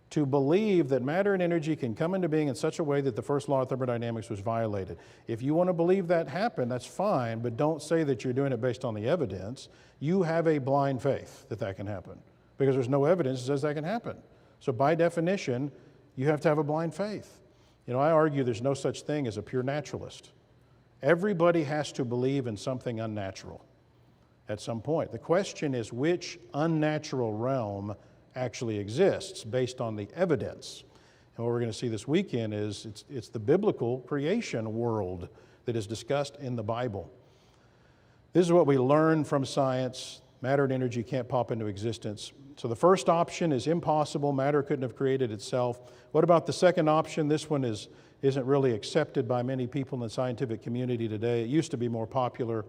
B: to believe that matter and energy can come into being in such a way that the first law of thermodynamics was violated. If you want to believe that happened, that's fine, but don't say that you're doing it based on the evidence. You have a blind faith that that can happen because there's no evidence that says that can happen. So by definition, you have to have a blind faith. I argue there's no such thing as a pure naturalist. Everybody has to believe in something unnatural at some point. The question is which unnatural realm actually exists based on the evidence. And what we're going to see this weekend is it's the biblical creation world that is discussed in the Bible. This is what we learn from science. Matter and energy can't pop into existence. So the first option is impossible. Matter couldn't have created itself. What about the second option? This one isn't really accepted by many people in the scientific community today. It used to be more popular,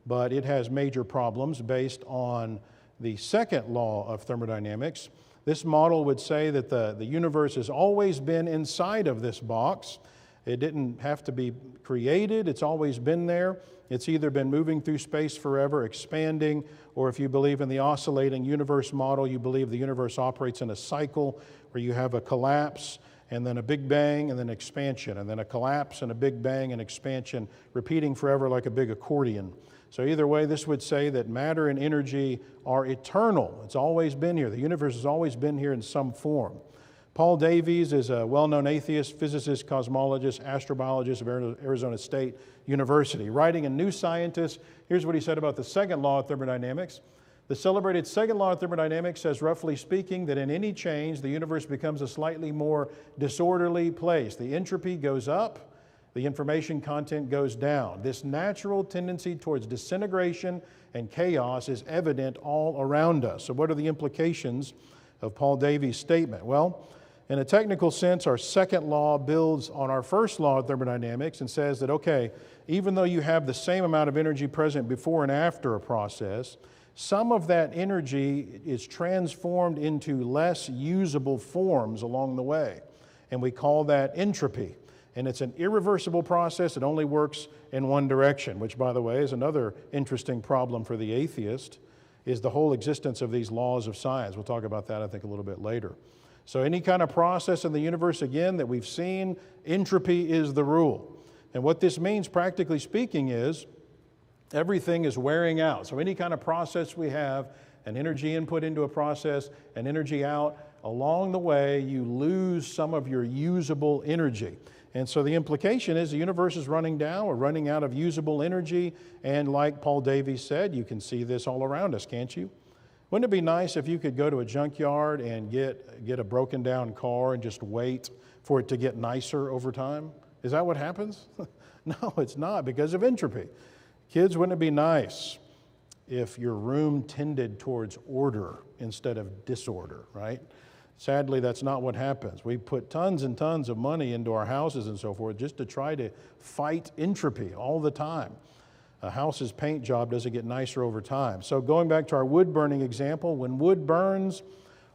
B: but it has major problems based on the second law of thermodynamics. This model would say that the universe has always been inside of this box. It didn't have to be created. It's always been there. It's either been moving through space forever, expanding, or if you believe in the oscillating universe model, you believe the universe operates in a cycle where you have a collapse and then a big bang and then expansion, and then a collapse and a big bang and expansion, repeating forever like a big accordion. So either way, this would say that matter and energy are eternal. It's always been here. The universe has always been here in some form. Paul Davies is a well-known atheist, physicist, cosmologist, astrobiologist of Arizona State University. Writing in New Scientist, here's what he said about the second law of thermodynamics. The celebrated second law of thermodynamics says, roughly speaking, that in any change, the universe becomes a slightly more disorderly place. The entropy goes up, the information content goes down. This natural tendency towards disintegration and chaos is evident all around us. So what are the implications of Paul Davies' statement? Well, in a technical sense, our second law builds on our first law of thermodynamics and says that, okay, even though you have the same amount of energy present before and after a process, some of that energy is transformed into less usable forms along the way. And we call that entropy. And it's an irreversible process. It only works in one direction, which, by the way, is another interesting problem for the atheist, is the whole existence of these laws of science. We'll talk about that, I think, a little bit later. So any kind of process in the universe, again, that we've seen, entropy is the rule. And what this means, practically speaking, is everything is wearing out. So any kind of process we have, an energy input into a process, an energy out, along the way, you lose some of your usable energy. And so the implication is the universe is running down, we're running out of usable energy, and like Paul Davies said, you can see this all around us, can't you? Wouldn't it be nice if you could go to a junkyard and get a broken down car and just wait for it to get nicer over time? Is that what happens? No, it's not, because of entropy. Kids, wouldn't it be nice if your room tended towards order instead of disorder, right? Sadly, that's not what happens. We put tons and tons of money into our houses and so forth just to try to fight entropy all the time. A house's paint job doesn't get nicer over time. So going back to our wood burning example, when wood burns,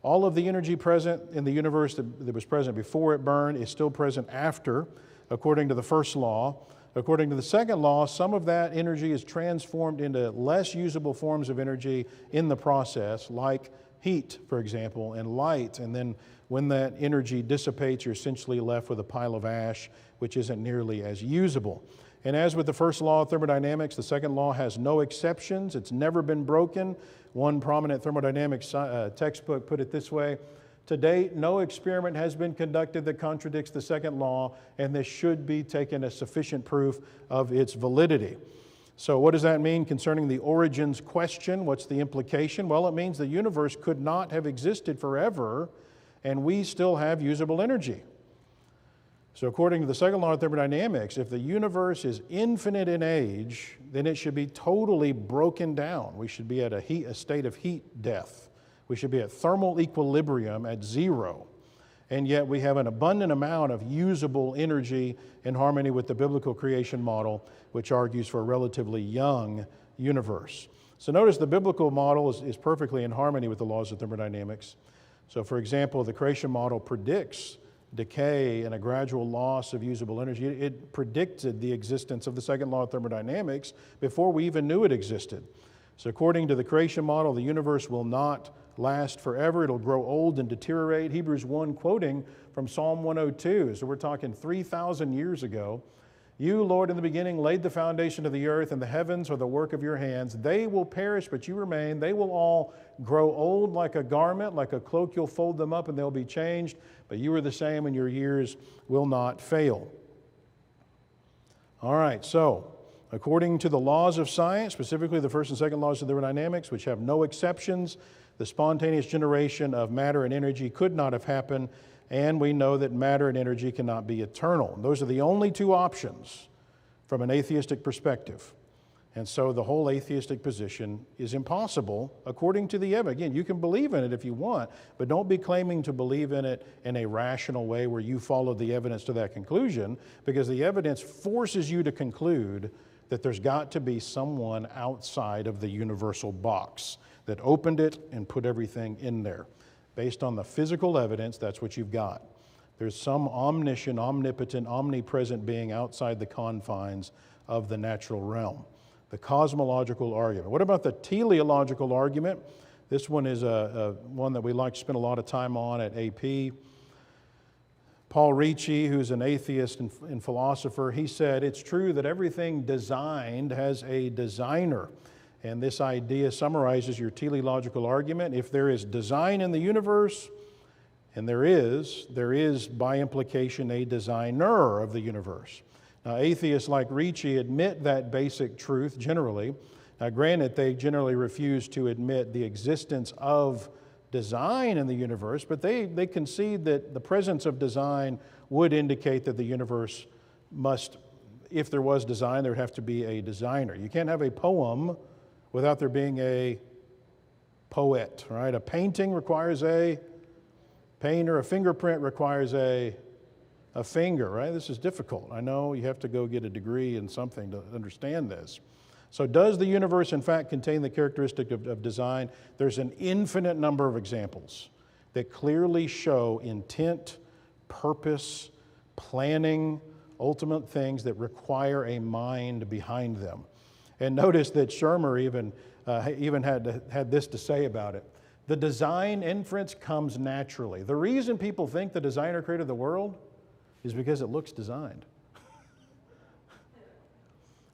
B: all of the energy present in the universe that was present before it burned is still present after, according to the first law. According to the second law, some of that energy is transformed into less usable forms of energy in the process, like heat, for example, and light. And then when that energy dissipates, you're essentially left with a pile of ash, which isn't nearly as usable. And as with the first law of thermodynamics, the second law has no exceptions. It's never been broken. One prominent thermodynamics textbook put it this way: to date, no experiment has been conducted that contradicts the second law, and this should be taken as sufficient proof of its validity. So what does that mean concerning the origins question? What's the implication? Well, it means the universe could not have existed forever, and we still have usable energy. So according to the second law of thermodynamics, if the universe is infinite in age, then it should be totally broken down. We should be at a state of heat death. We should be at thermal equilibrium at zero. And yet we have an abundant amount of usable energy in harmony with the biblical creation model, which argues for a relatively young universe. So notice the biblical model is perfectly in harmony with the laws of thermodynamics. So for example, the creation model predicts decay and a gradual loss of usable energy. It predicted the existence of the second law of thermodynamics before we even knew it existed. So according to the creation model, the universe will not last forever. It'll grow old and deteriorate. Hebrews 1 quoting from Psalm 102. So we're talking 3,000 years ago. You, Lord, in the beginning laid the foundation of the earth, and the heavens are the work of your hands. They will perish, but you remain. They will all grow old like a garment, like a cloak. You'll fold them up and they'll be changed. But you are the same, and your years will not fail. All right, so according to the laws of science, specifically the first and second laws of thermodynamics, which have no exceptions, the spontaneous generation of matter and energy could not have happened, and we know that matter and energy cannot be eternal. Those are the only two options from an atheistic perspective. And so the whole atheistic position is impossible according to the evidence. Again, you can believe in it if you want, but don't be claiming to believe in it in a rational way where you follow the evidence to that conclusion, because the evidence forces you to conclude that there's got to be someone outside of the universal box that opened it and put everything in there. Based on the physical evidence, that's what you've got. There's some omniscient, omnipotent, omnipresent being outside the confines of the natural realm. The cosmological argument. What about the teleological argument? This one is one that we like to spend a lot of time on at AP. Paul Ricci, who's an atheist and philosopher, he said, it's true that everything designed has a designer. And this idea summarizes your teleological argument. If there is design in the universe, and there is by implication a designer of the universe. Now, atheists like Ricci admit that basic truth generally. Now, granted, they generally refuse to admit the existence of design in the universe, but they concede that the presence of design would indicate that the universe must, if there was design, there would have to be a designer. You can't have a poem without there being a poet, right? A painting requires a painter. A fingerprint requires a finger, right? This is difficult. I know you have to go get a degree in something to understand this. So does the universe, in fact, contain the characteristic of design? There's an infinite number of examples that clearly show intent, purpose, planning, ultimate things that require a mind behind them. And notice that Shermer even had this to say about it. The design inference comes naturally. The reason people think the designer created the world is because it looks designed.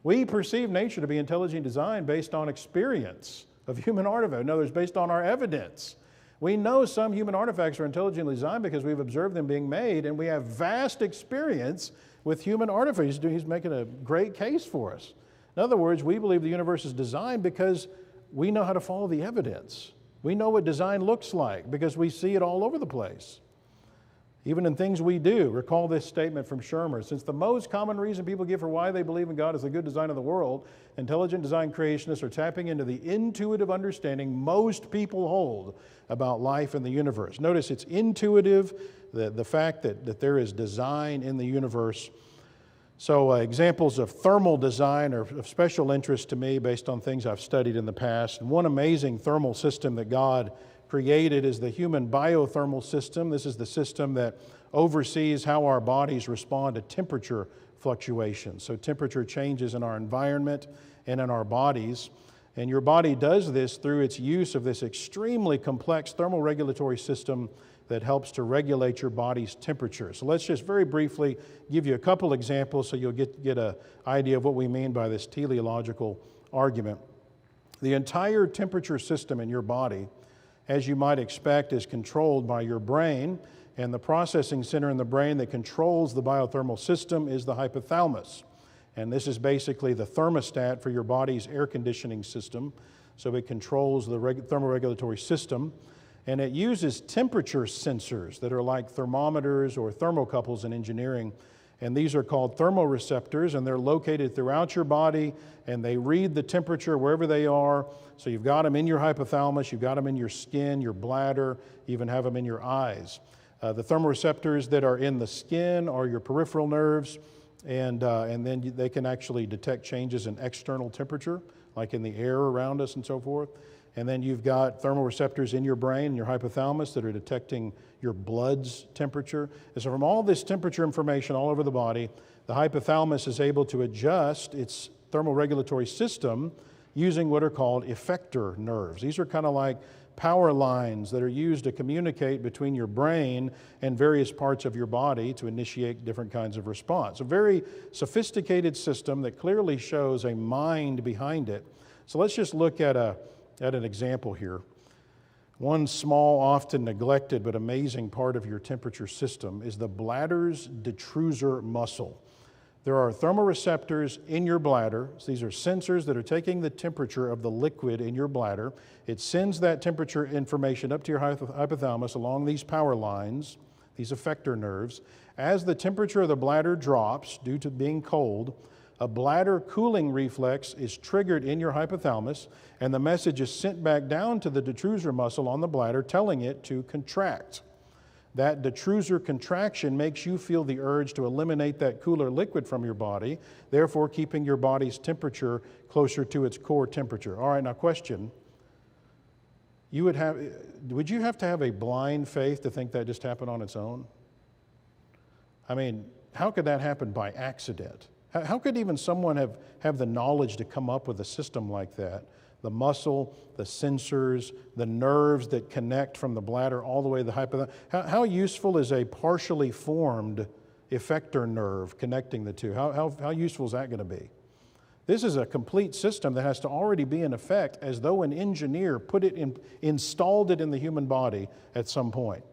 B: We perceive nature to be intelligent design based on experience of human artifacts. In other words, based on our evidence. We know some human artifacts are intelligently designed because we've observed them being made, and we have vast experience with human artifice. He's making a great case for us. In other words, we believe the universe is designed because we know how to follow the evidence. We know what design looks like because we see it all over the place. Even in things we do. Recall this statement from Shermer. Since the most common reason people give for why they believe in God is the good design of the world, intelligent design creationists are tapping into the intuitive understanding most people hold about life and the universe. Notice it's intuitive, the fact that there is design in the universe. So examples of thermal design are of special interest to me based on things I've studied in the past. And one amazing thermal system that God created is the human biothermal system. This is the system that oversees how our bodies respond to temperature fluctuations. So temperature changes in our environment and in our bodies. And your body does this through its use of this extremely complex thermoregulatory system that helps to regulate your body's temperature. So let's just very briefly give you a couple examples so you'll get an idea of what we mean by this teleological argument. The entire temperature system in your body, as you might expect, is controlled by your brain, and the processing center in the brain that controls the biothermal system is the hypothalamus. And this is basically the thermostat for your body's air conditioning system, so it controls the thermoregulatory system. And it uses temperature sensors that are like thermometers or thermocouples in engineering. And these are called thermoreceptors, and they're located throughout your body, and they read the temperature wherever they are. So you've got them in your hypothalamus, you've got them in your skin, your bladder, you even have them in your eyes. The thermoreceptors that are in the skin are your peripheral nerves, and then they can actually detect changes in external temperature, like in the air around us and so forth. And then you've got thermoreceptors in your brain, in your hypothalamus, that are detecting your blood's temperature. And so from all this temperature information all over the body, the hypothalamus is able to adjust its thermoregulatory system using what are called effector nerves. These are kind of like power lines that are used to communicate between your brain and various parts of your body to initiate different kinds of response. A very sophisticated system that clearly shows a mind behind it. So let's just look at an example here. One small, often neglected, but amazing part of your temperature system is the bladder's detrusor muscle. There are thermoreceptors in your bladder. So these are sensors that are taking the temperature of the liquid in your bladder. It sends that temperature information up to your hypothalamus along these power lines, these effector nerves. As the temperature of the bladder drops due to being cold, a bladder cooling reflex is triggered in your hypothalamus, and the message is sent back down to the detrusor muscle on the bladder, telling it to contract. That detrusor contraction makes you feel the urge to eliminate that cooler liquid from your body, therefore keeping your body's temperature closer to its core temperature. All right, now question. Would you have to have a blind faith to think that just happened on its own? I mean, how could that happen by accident? How could even someone have the knowledge to come up with a system like that? The muscle, the sensors, the nerves that connect from the bladder all the way to the hypothalamus. How useful is a partially formed effector nerve connecting the two? How useful is that going to be? This is a complete system that has to already be in effect as though an engineer installed it in the human body at some point.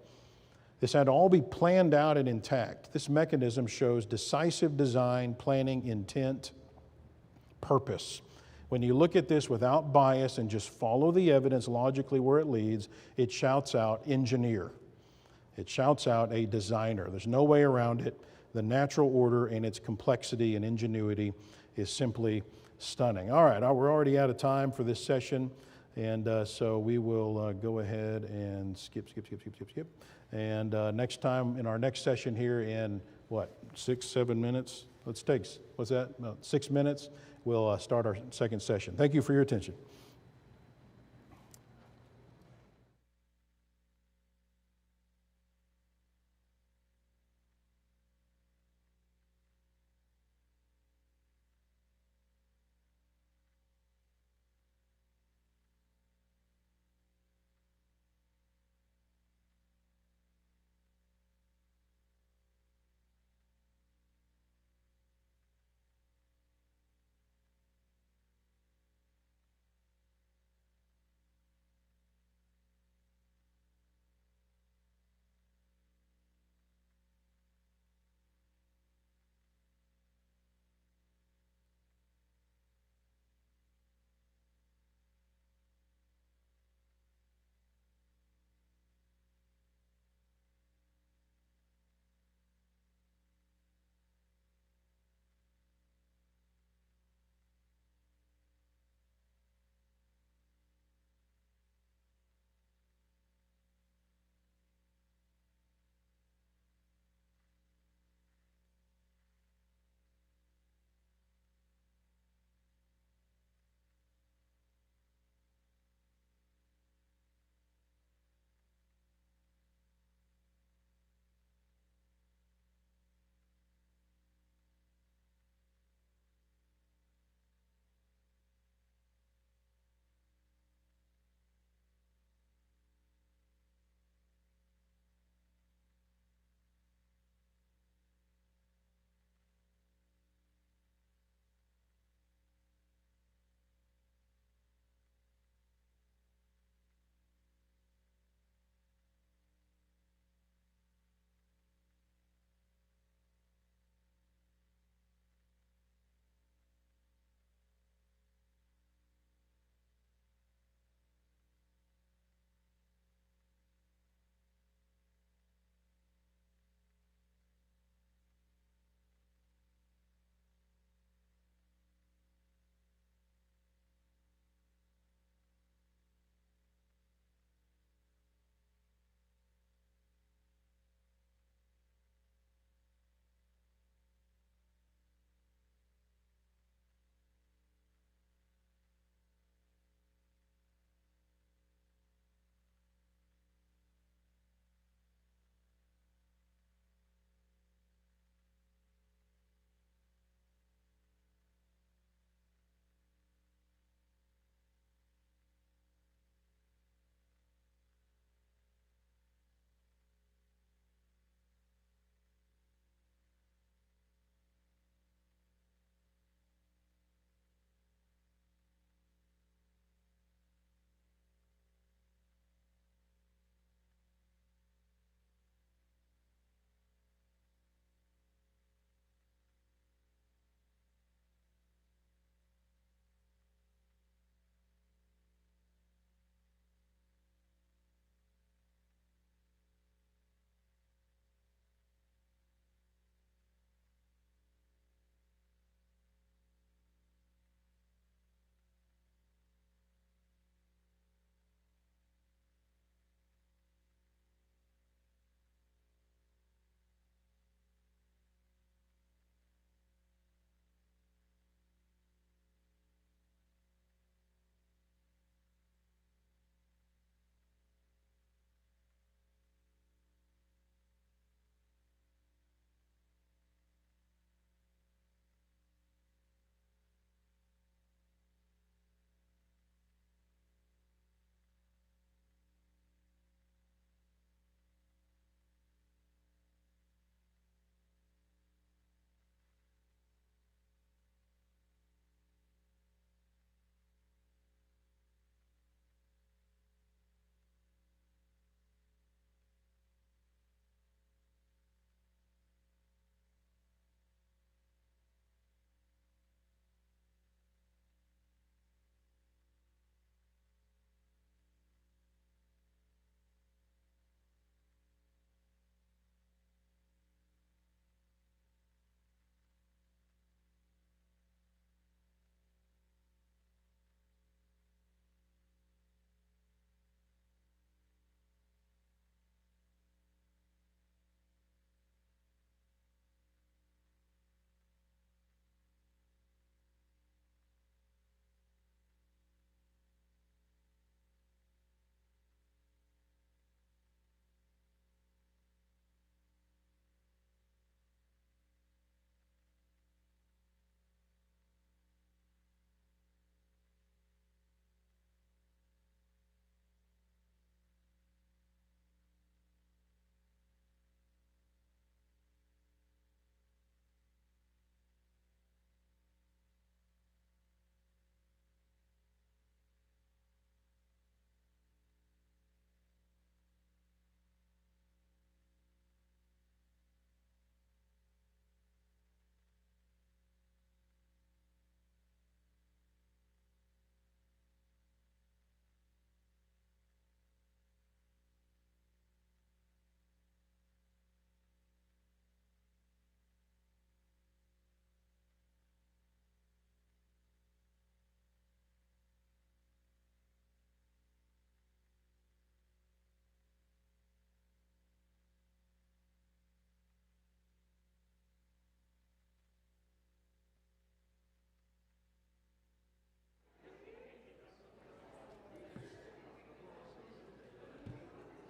B: This had to all be planned out and intact. This mechanism shows decisive design, planning, intent, purpose. When you look at this without bias and just follow the evidence logically where it leads, it shouts out engineer. It shouts out a designer. There's no way around it. The natural order and its complexity and ingenuity is simply stunning. All right, we're already out of time for this session, and so we will go ahead and skip. And next time, in our next session here in, 6-7 minutes? About 6 minutes, we'll start our second session. Thank you for your attention.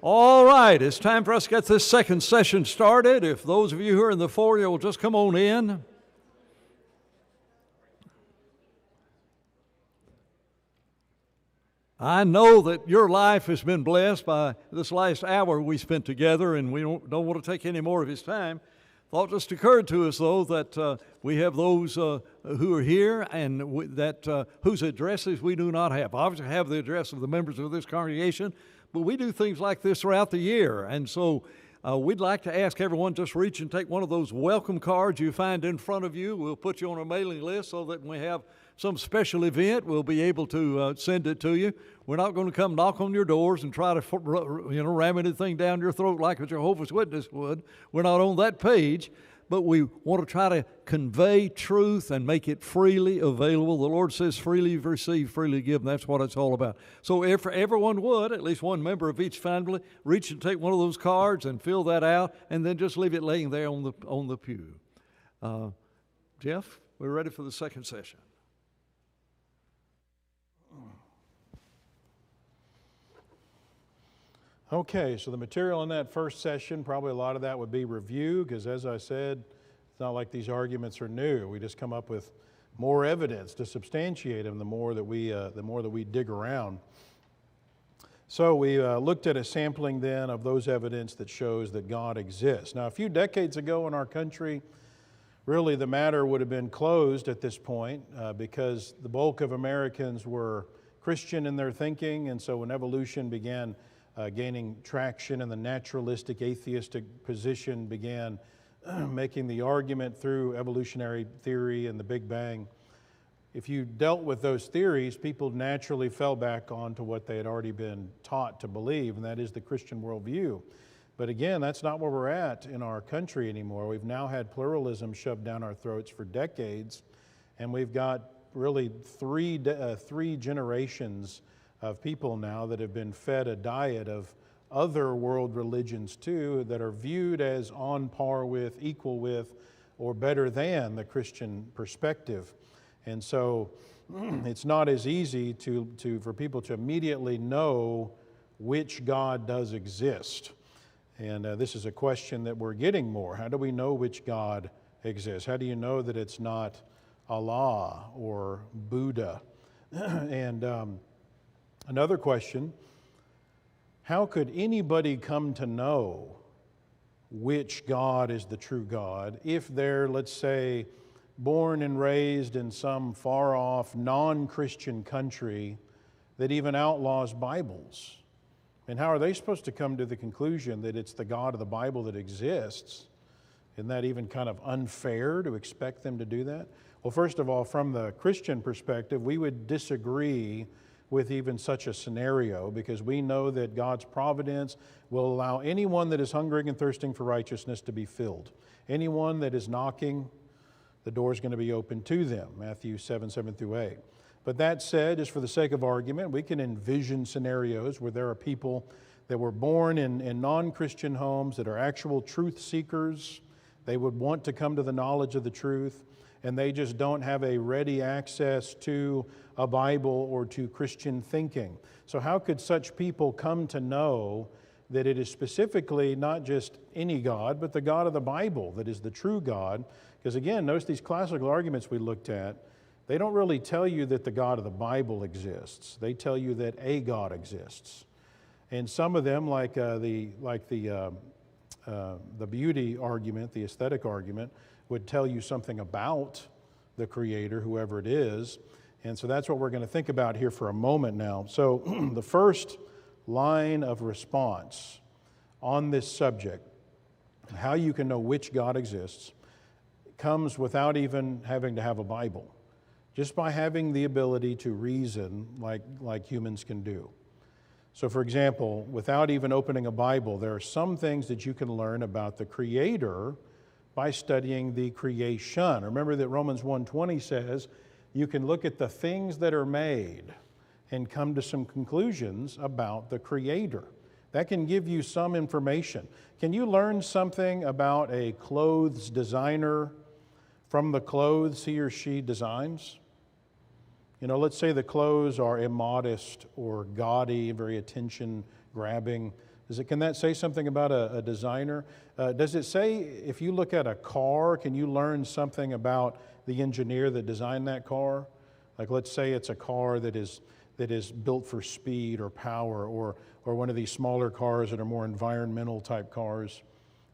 A: All right, it's time for us to get this second session started. If those of you who are in the foyer will just come on in. I know that your life has been blessed by this last hour we spent together, and we don't want to take any more of his time. Thought just occurred to us, though, that we have those who are here and whose addresses we do not have. Obviously, have the address of the members of this congregation, but we do things like this throughout the year, and so we'd like to ask everyone just reach and take one of those welcome cards you find in front of you. We'll put you on a mailing list so that when we have some special event, we'll be able to send it to you. We're not going to come knock on your doors and try to, ram anything down your throat like a Jehovah's Witness would. We're not on that page, but we want to try to convey truth and make it freely available. The Lord says, freely receive, freely give, and that's what it's all about. So if everyone would, at least one member of each family, reach and take one of those cards and fill that out, and then just leave it laying there on the pew. Jeff, we're ready for the second session.
B: Okay, so the material in that first session, probably a lot of that would be review, because as I said, it's not like these arguments are new. We just come up with more evidence to substantiate them the more that we dig around. So we looked at a sampling then of those evidence that shows that God exists. Now, a few decades ago in our country, really the matter would have been closed at this point because the bulk of Americans were Christian in their thinking, and so when evolution began gaining traction and the naturalistic atheistic position began making the argument through evolutionary theory and the Big Bang, if you dealt with those theories, people naturally fell back onto what they had already been taught to believe, and that is the Christian worldview. But again, that's not where we're at in our country anymore. We've now had pluralism shoved down our throats for decades, and we've got really three generations of people now that have been fed a diet of other world religions too that are viewed as on par with, equal with, or better than the Christian perspective. And so it's not as easy for people to immediately know which God does exist. And this is a question that we're getting more. How do we know which God exists? How do you know that it's not Allah or Buddha? And another question, how could anybody come to know which God is the true God if they're, let's say, born and raised in some far-off, non-Christian country that even outlaws Bibles? And how are they supposed to come to the conclusion that it's the God of the Bible that exists? Isn't that even kind of unfair to expect them to do that? Well, first of all, from the Christian perspective, we would disagree with even such a scenario because we know that God's providence will allow anyone that is hungering and thirsting for righteousness to be filled. Anyone that is knocking, the door is going to be open to them, Matthew 7:7-8. But that said, just for the sake of argument, we can envision scenarios where there are people that were born in non-Christian homes that are actual truth seekers. They would want to come to the knowledge of the truth, and they just don't have a ready access to a Bible or to Christian thinking. So how could such people come to know that it is specifically not just any God, but the God of the Bible that is the true God? Because again, notice these classical arguments we looked at, they don't really tell you that the God of the Bible exists. They tell you that a God exists. And some of them, like the beauty argument, the aesthetic argument, would tell you something about the Creator, whoever it is. And so that's what we're going to think about here for a moment now. So the first line of response on this subject, how you can know which God exists, comes without even having to have a Bible. Just by having the ability to reason like humans can do. So for example, without even opening a Bible, there are some things that you can learn about the Creator by studying the creation. Remember that Romans 1:20 says, you can look at the things that are made and come to some conclusions about the Creator. That can give you some information. Can you learn something about a clothes designer from the clothes he or she designs? You know, let's say the clothes are immodest or gaudy, very attention-grabbing. Can that say something about a designer? Does it say if you look at a car, can you learn something about the engineer that designed that car? Like let's say it's a car that is built for speed or power, or one of these smaller cars that are more environmental type cars.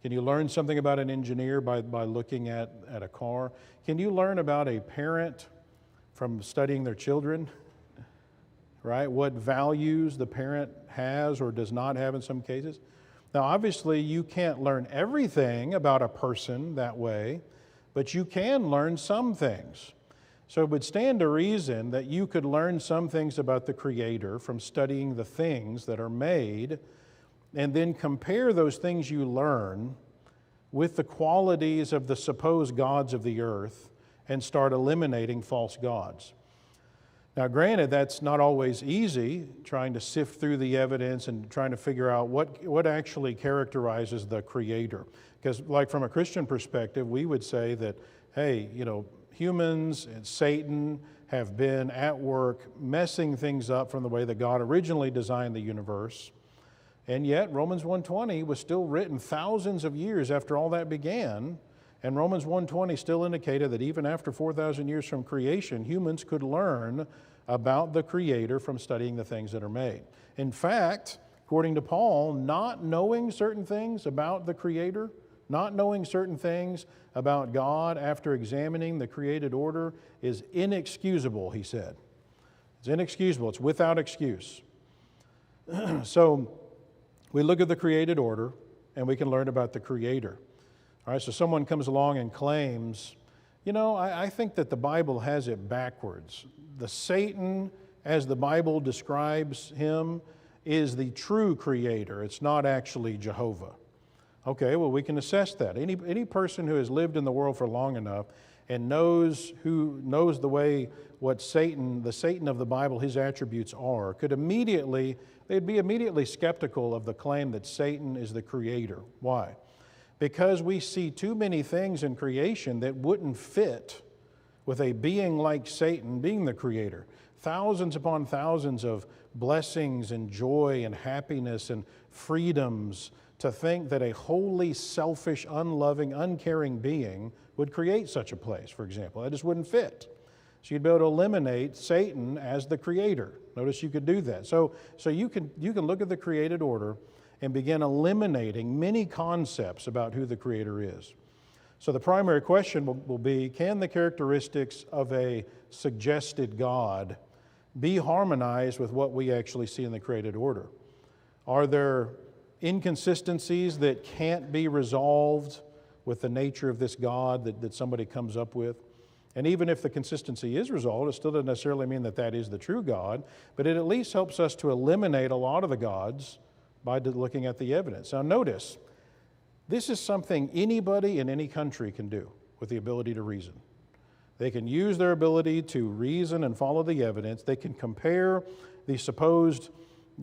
B: Can you learn something about an engineer by looking at a car? Can you learn about a parent from studying their children? Right? What values the parent has or does not have in some cases. Now, obviously, you can't learn everything about a person that way, but you can learn some things. So it would stand to reason that you could learn some things about the Creator from studying the things that are made, and then compare those things you learn with the qualities of the supposed gods of the earth and start eliminating false gods. Now, granted, that's not always easy, trying to sift through the evidence and trying to figure out what actually characterizes the Creator. Because, like from a Christian perspective, we would say that, hey, humans and Satan have been at work messing things up from the way that God originally designed the universe. And yet, Romans 1:20 was still written thousands of years after all that began. And Romans 1:20 still indicated that even after 4,000 years from creation, humans could learn about the Creator from studying the things that are made. In fact, according to Paul, not knowing certain things about the Creator, not knowing certain things about God after examining the created order is inexcusable, he said. It's inexcusable. It's without excuse. So we look at the created order and we can learn about the Creator. All right, so someone comes along and claims, I think that the Bible has it backwards. The Satan, as the Bible describes him, is the true creator. It's not actually Jehovah. Okay, well, we can assess that. Any person who has lived in the world for long enough and knows the way what Satan, the Satan of the Bible, his attributes are, they'd be immediately skeptical of the claim that Satan is the creator. Why? Because we see too many things in creation that wouldn't fit with a being like Satan being the creator. Thousands upon thousands of blessings and joy and happiness and freedoms, to think that a wholly selfish, unloving, uncaring being would create such a place, for example. That just wouldn't fit. So you'd be able to eliminate Satan as the creator. Notice you could do that. So you can look at the created order and begin eliminating many concepts about who the Creator is. So the primary question will be, can the characteristics of a suggested God be harmonized with what we actually see in the created order? Are there inconsistencies that can't be resolved with the nature of this God that somebody comes up with? And even if the consistency is resolved, it still doesn't necessarily mean that is the true God, but it at least helps us to eliminate a lot of the gods by looking at the evidence. Now notice, this is something anybody in any country can do with the ability to reason. They can use their ability to reason and follow the evidence. They can compare the supposed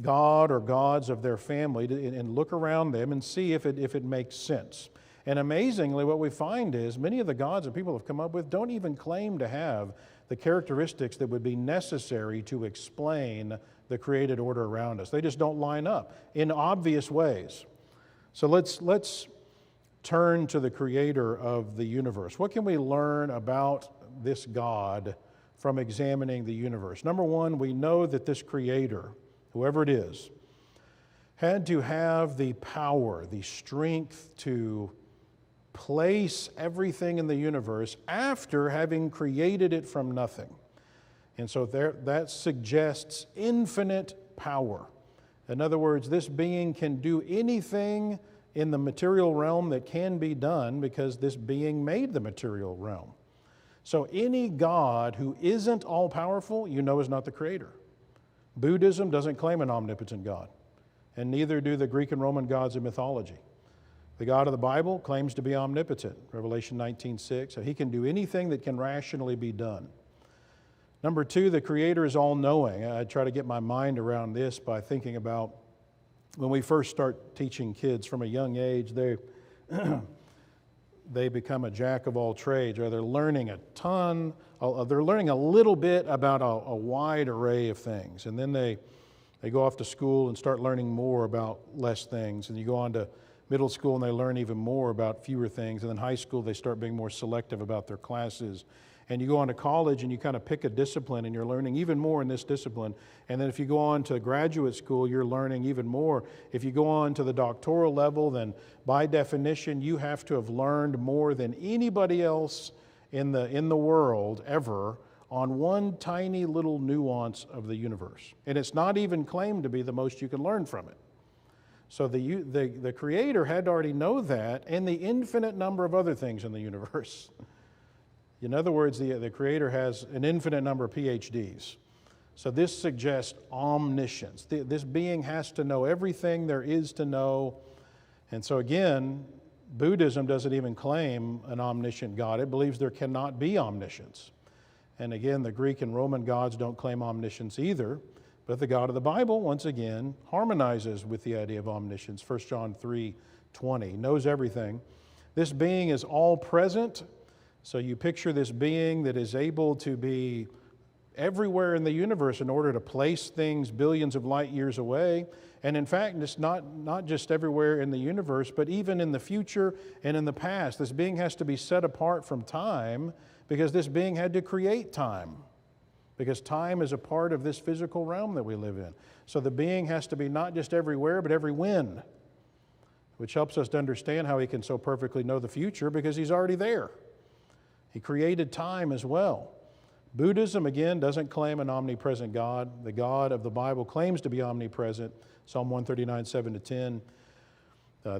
B: God or gods of their family and look around them and see if it makes sense. And amazingly, what we find is many of the gods that people have come up with don't even claim to have the characteristics that would be necessary to explain the created order around us. They just don't line up in obvious ways. So let's turn to the creator of the universe. What can we learn about this God from examining the universe? Number one, we know that this creator, whoever it is, had to have the power, the strength to place everything in the universe after having created it from nothing. And so that suggests infinite power. In other words, this being can do anything in the material realm that can be done because this being made the material realm. So any God who isn't all-powerful, is not the creator. Buddhism doesn't claim an omnipotent God, and neither do the Greek and Roman gods of mythology. The God of the Bible claims to be omnipotent, Revelation 19:6. So he can do anything that can rationally be done. Number two, the Creator is all-knowing. I try to get my mind around this by thinking about when we first start teaching kids from a young age, they become a jack of all trades, or they're learning a little bit about a wide array of things. And then they They go off to school and start learning more about less things. And you go on to middle school and they learn even more about fewer things. And then high school, they start being more selective about their classes. And you go on to college and you kind of pick a discipline and you're learning even more in this discipline. And then if you go on to graduate school, you're learning even more. If you go on to the doctoral level, then by definition, you have to have learned more than anybody else in the world ever on one tiny little nuance of the universe. And it's not even claimed to be the most you can learn from it. So the Creator had to already know that and the infinite number of other things in the universe. In other words, the Creator has an infinite number of PhDs. So this suggests omniscience. This being has to know everything there is to know. And so again, Buddhism doesn't even claim an omniscient God. It believes there cannot be omniscience. And again, the Greek and Roman gods don't claim omniscience either. But the God of the Bible, once again, harmonizes with the idea of omniscience. 1 John 3:20, knows everything. This being is all present. So you picture this being that is able to be everywhere in the universe in order to place things billions of light years away. And in fact, it's not just everywhere in the universe, but even in the future and in the past. This being has to be set apart from time because this being had to create time. Because time is a part of this physical realm that we live in. So the being has to be not just everywhere, but every when, which helps us to understand how he can so perfectly know the future because he's already there. He created time as well. Buddhism, again, doesn't claim an omnipresent God. The God of the Bible claims to be omnipresent. Psalm 139, 7-10.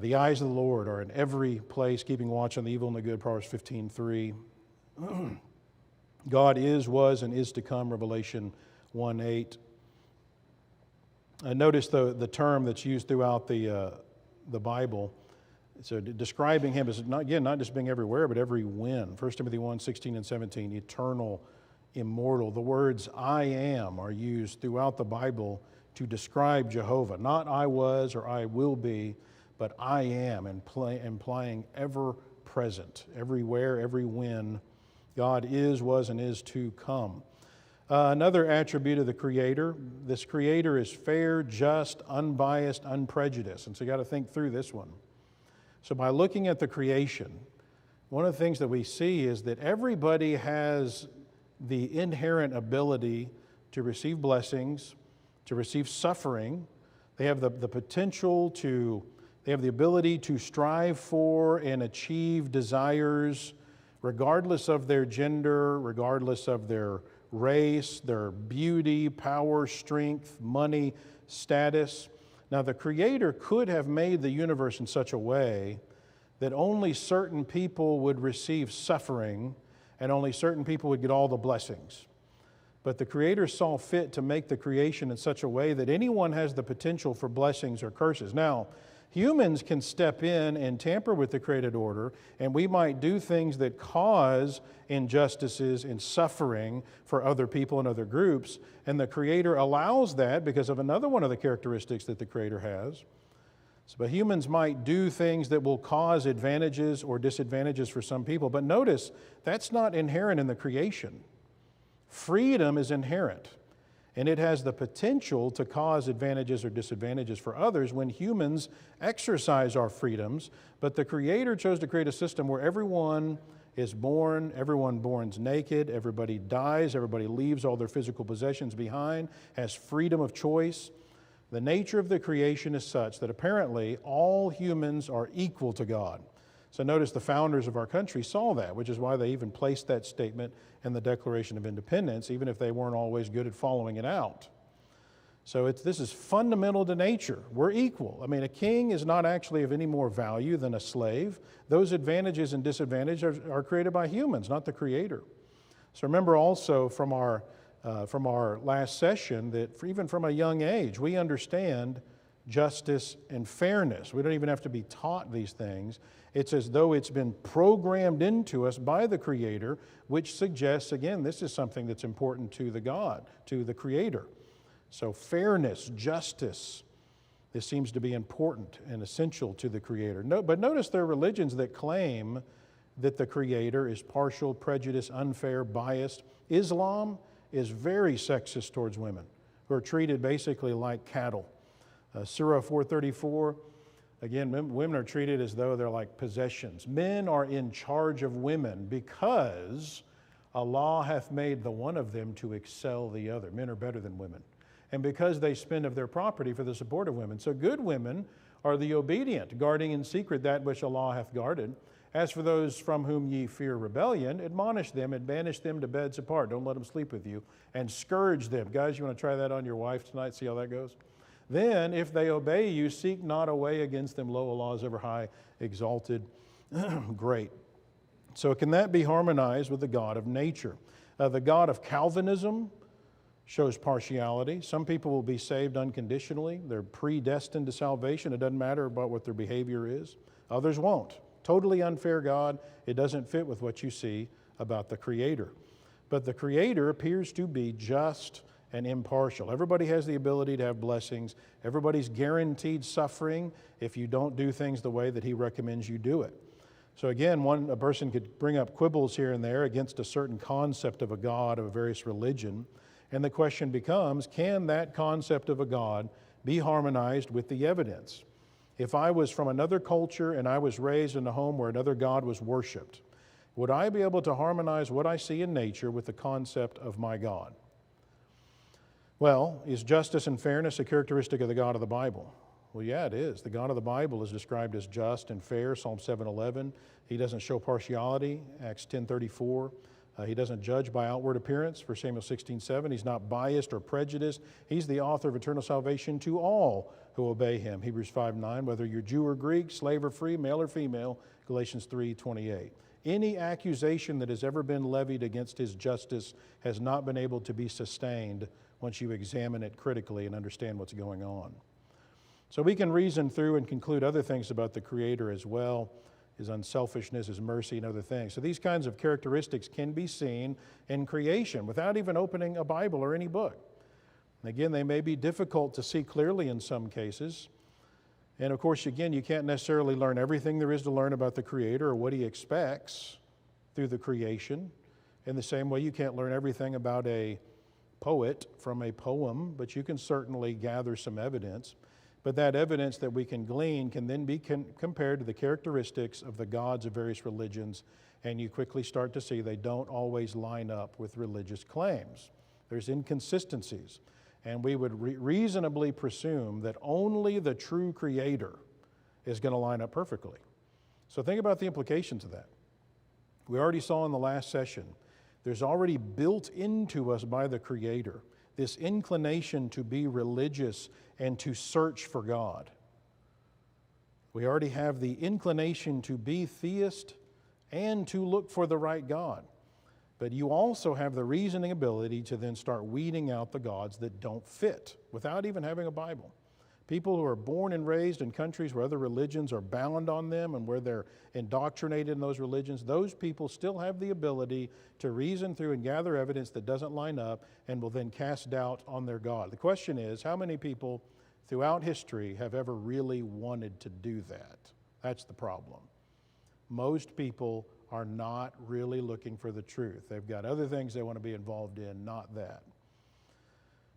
B: The eyes of the Lord are in every place, keeping watch on the evil and the good, Proverbs 15:3. God is, was, and is to come, Revelation 1:8. Notice the term that's used throughout the Bible. So describing him as, not just being everywhere, but every when. 1 Timothy 1:16 and 17, eternal, immortal. The words I am are used throughout the Bible to describe Jehovah. Not I was or I will be, but I am, implying ever present, everywhere, every when. God is, was, and is to come. Another attribute of the Creator, this Creator is fair, just, unbiased, unprejudiced. And so you got to think through this one. So by looking at the creation, one of the things that we see is that everybody has the inherent ability to receive blessings, to receive suffering. They have the potential to, they have the ability to strive for and achieve desires regardless of their gender, regardless of their race, their beauty, power, strength, money, status. Now, the Creator could have made the universe in such a way that only certain people would receive suffering and only certain people would get all the blessings. But the Creator saw fit to make the creation in such a way that anyone has the potential for blessings or curses. Now, humans can step in and tamper with the created order, and we might do things that cause injustices and suffering for other people and other groups. And the Creator allows that because of another one of the characteristics that the Creator has. But humans might do things that will cause advantages or disadvantages for some people. But notice, that's not inherent in the creation. Freedom is inherent. And it has the potential to cause advantages or disadvantages for others when humans exercise our freedoms. But the Creator chose to create a system where everyone is born, everyone born's naked, everybody dies, everybody leaves all their physical possessions behind, has freedom of choice. The nature of the creation is such that apparently all humans are equal to God. So notice the founders of our country saw that, which is why they even placed that statement in the Declaration of Independence, even if they weren't always good at following it out. So this is fundamental to nature. We're equal. I mean, a king is not actually of any more value than a slave. Those advantages and disadvantages are created by humans, not the Creator. So remember also from our last session that even from a young age, we understand justice and fairness. We don't even have to be taught these things. It's as though it's been programmed into us by the Creator, which suggests, again, this is something that's important to the Creator. So fairness, justice, this seems to be important and essential to the Creator. But notice there are religions that claim that the Creator is partial, prejudiced, unfair, biased. Islam is very sexist towards women. who are treated basically like cattle. Surah 434, again, women are treated as though they're like possessions. Men are in charge of women because Allah hath made the one of them to excel the other. Men are better than women. And because they spend of their property for the support of women. So good women are the obedient, guarding in secret that which Allah hath guarded. As for those from whom ye fear rebellion, admonish them and banish them to beds apart. Don't let them sleep with you. And scourge them. Guys, you want to try that on your wife tonight? See how that goes? Then, if they obey you, seek not a way against them. Lo, Allah is ever high, exalted. Great. So can that be harmonized with the God of nature? The God of Calvinism shows partiality. Some people will be saved unconditionally. They're predestined to salvation. It doesn't matter about what their behavior is. Others won't. Totally unfair God. It doesn't fit with what you see about the Creator. But the Creator appears to be just and impartial. Everybody has the ability to have blessings. Everybody's guaranteed suffering if you don't do things the way that He recommends you do it. So again, a person could bring up quibbles here and there against a certain concept of a God of a various religion. And the question becomes, can that concept of a God be harmonized with the evidence? If I was from another culture and I was raised in a home where another God was worshiped, would I be able to harmonize what I see in nature with the concept of my God? Well, is justice and fairness a characteristic of the God of the Bible? Well, yeah, it is. The God of the Bible is described as just and fair, Psalm 7:11. He doesn't show partiality, Acts 10:34. He doesn't judge by outward appearance, 1 Samuel 16:7. He's not biased or prejudiced. He's the author of eternal salvation to all who obey Him, Hebrews 5:9. Whether you're Jew or Greek, slave or free, male or female, Galatians 3:28. Any accusation that has ever been levied against His justice has not been able to be sustained once you examine it critically and understand what's going on. So we can reason through and conclude other things about the Creator as well, His unselfishness, His mercy, and other things. So these kinds of characteristics can be seen in creation without even opening a Bible or any book. And again, they may be difficult to see clearly in some cases. And of course, again, you can't necessarily learn everything there is to learn about the Creator or what He expects through the creation. In the same way, you can't learn everything about a poet from a poem, but you can certainly gather some evidence. But that evidence that we can glean can then be compared to the characteristics of the gods of various religions, and you quickly start to see they don't always line up with religious claims. There's inconsistencies, and we would reasonably presume that only the true Creator is going to line up perfectly. So think about the implications of that. We already saw in the last session, there's already built into us by the Creator this inclination to be religious and to search for God. We already have the inclination to be theist and to look for the right God. But you also have the reasoning ability to then start weeding out the gods that don't fit without even having a Bible. People who are born and raised in countries where other religions are bound on them and where they're indoctrinated in those religions, those people still have the ability to reason through and gather evidence that doesn't line up and will then cast doubt on their God. The question is, how many people throughout history have ever really wanted to do that? That's the problem. Most people are not really looking for the truth. They've got other things they want to be involved in, not that.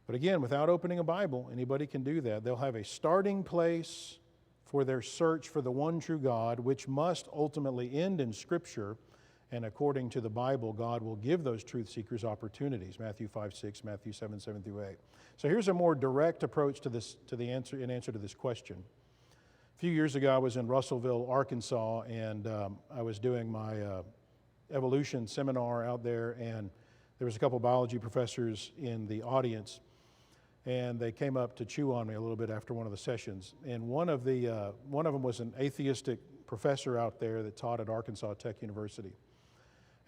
B: But again, without opening a Bible, anybody can do that. They'll have a starting place for their search for the one true God, which must ultimately end in Scripture. And according to the Bible, God will give those truth seekers opportunities. Matthew 5:6, Matthew 7:7 through 8. So here's a more direct approach to this, in answer to this question. A few years ago, I was in Russellville, Arkansas, and I was doing my evolution seminar out there, and there was a couple biology professors in the audience. And they came up to chew on me a little bit after one of the sessions. And one of them was an atheistic professor out there that taught at Arkansas Tech University.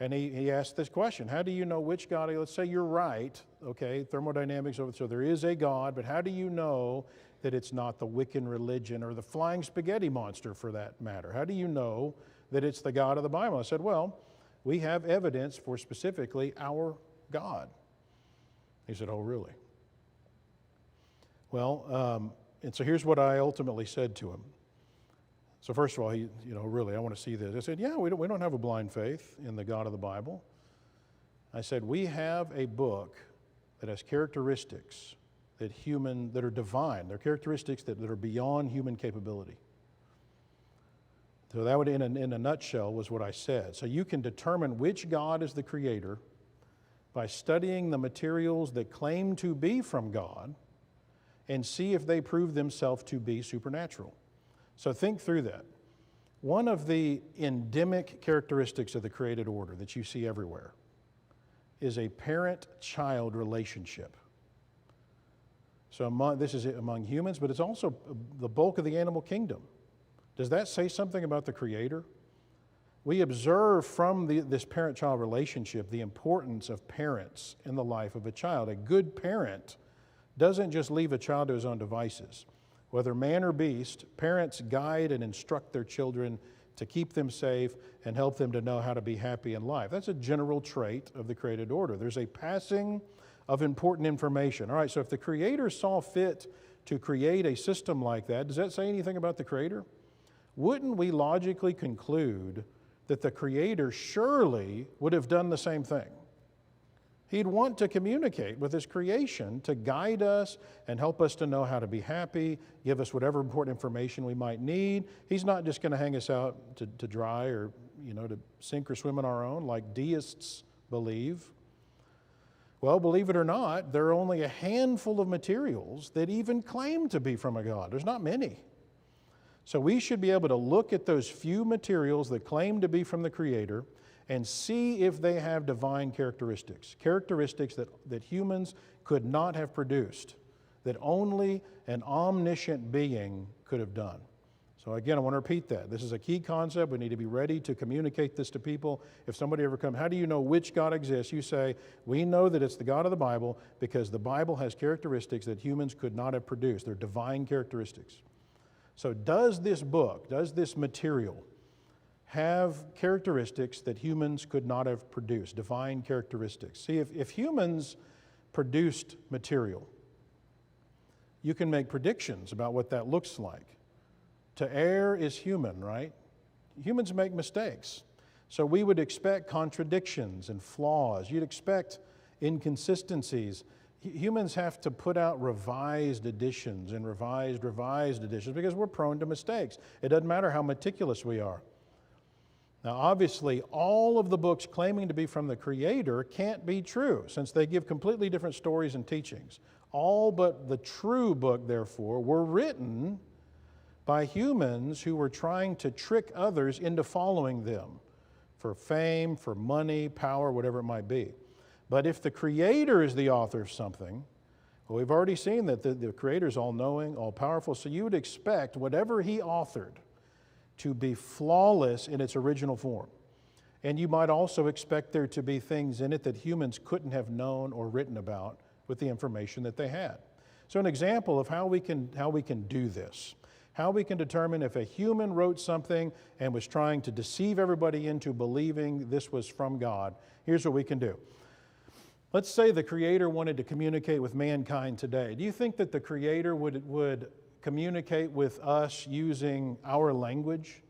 B: And he asked this question: how do you know which God? Let's say you're right, okay, thermodynamics, so there is a God, but how do you know that it's not the Wiccan religion or the flying spaghetti monster for that matter? How do you know that it's the God of the Bible? I said, well, we have evidence for specifically our God. He said, oh, really? Well, and so here's what I ultimately said to him. So first of all, really, I want to see this. I said, yeah, we don't have a blind faith in the God of the Bible. I said, we have a book that has characteristics that are divine. They're characteristics that are beyond human capability. So that would, in a nutshell, was what I said. So you can determine which God is the creator by studying the materials that claim to be from God and see if they prove themselves to be supernatural. So think through that. One of the endemic characteristics of the created order that you see everywhere is a parent-child relationship. So this is among humans, but it's also the bulk of the animal kingdom. Does that say something about the Creator? We observe from this parent-child relationship the importance of parents in the life of a child. A good parent doesn't just leave a child to his own devices. Whether man or beast, parents guide and instruct their children to keep them safe and help them to know how to be happy in life. That's a general trait of the created order. There's a passing of important information. All right, so if the Creator saw fit to create a system like that, does that say anything about the Creator? Wouldn't we logically conclude that the Creator surely would have done the same thing? He'd want to communicate with His creation to guide us and help us to know how to be happy, give us whatever important information we might need. He's not just going to hang us out to dry or, to sink or swim on our own like deists believe. Well, believe it or not, there are only a handful of materials that even claim to be from a God. There's not many. So we should be able to look at those few materials that claim to be from the Creator and see if they have divine characteristics that humans could not have produced, that only an omniscient being could have done. So again, I want to repeat that. This is a key concept. We need to be ready to communicate this to people. If somebody ever comes, how do you know which God exists? You say, we know that it's the God of the Bible because the Bible has characteristics that humans could not have produced. They're divine characteristics. So does this book, does this material have characteristics that humans could not have produced, divine characteristics? See, if humans produced material, you can make predictions about what that looks like. To err is human, right? Humans make mistakes. So we would expect contradictions and flaws. You'd expect inconsistencies. Humans have to put out revised editions and revised editions because we're prone to mistakes. It doesn't matter how meticulous we are. Now, obviously, all of the books claiming to be from the Creator can't be true since they give completely different stories and teachings. All but the true book, therefore, were written by humans who were trying to trick others into following them for fame, for money, power, whatever it might be. But if the Creator is the author of something, well, we've already seen that the Creator is all-knowing, all-powerful, so you would expect whatever He authored to be flawless in its original form. And you might also expect there to be things in it that humans couldn't have known or written about with the information that they had. So an example of how we can do this, how we can determine if a human wrote something and was trying to deceive everybody into believing this was from God, here's what we can do. Let's say the Creator wanted to communicate with mankind today. Do you think that the Creator would communicate with us using our language?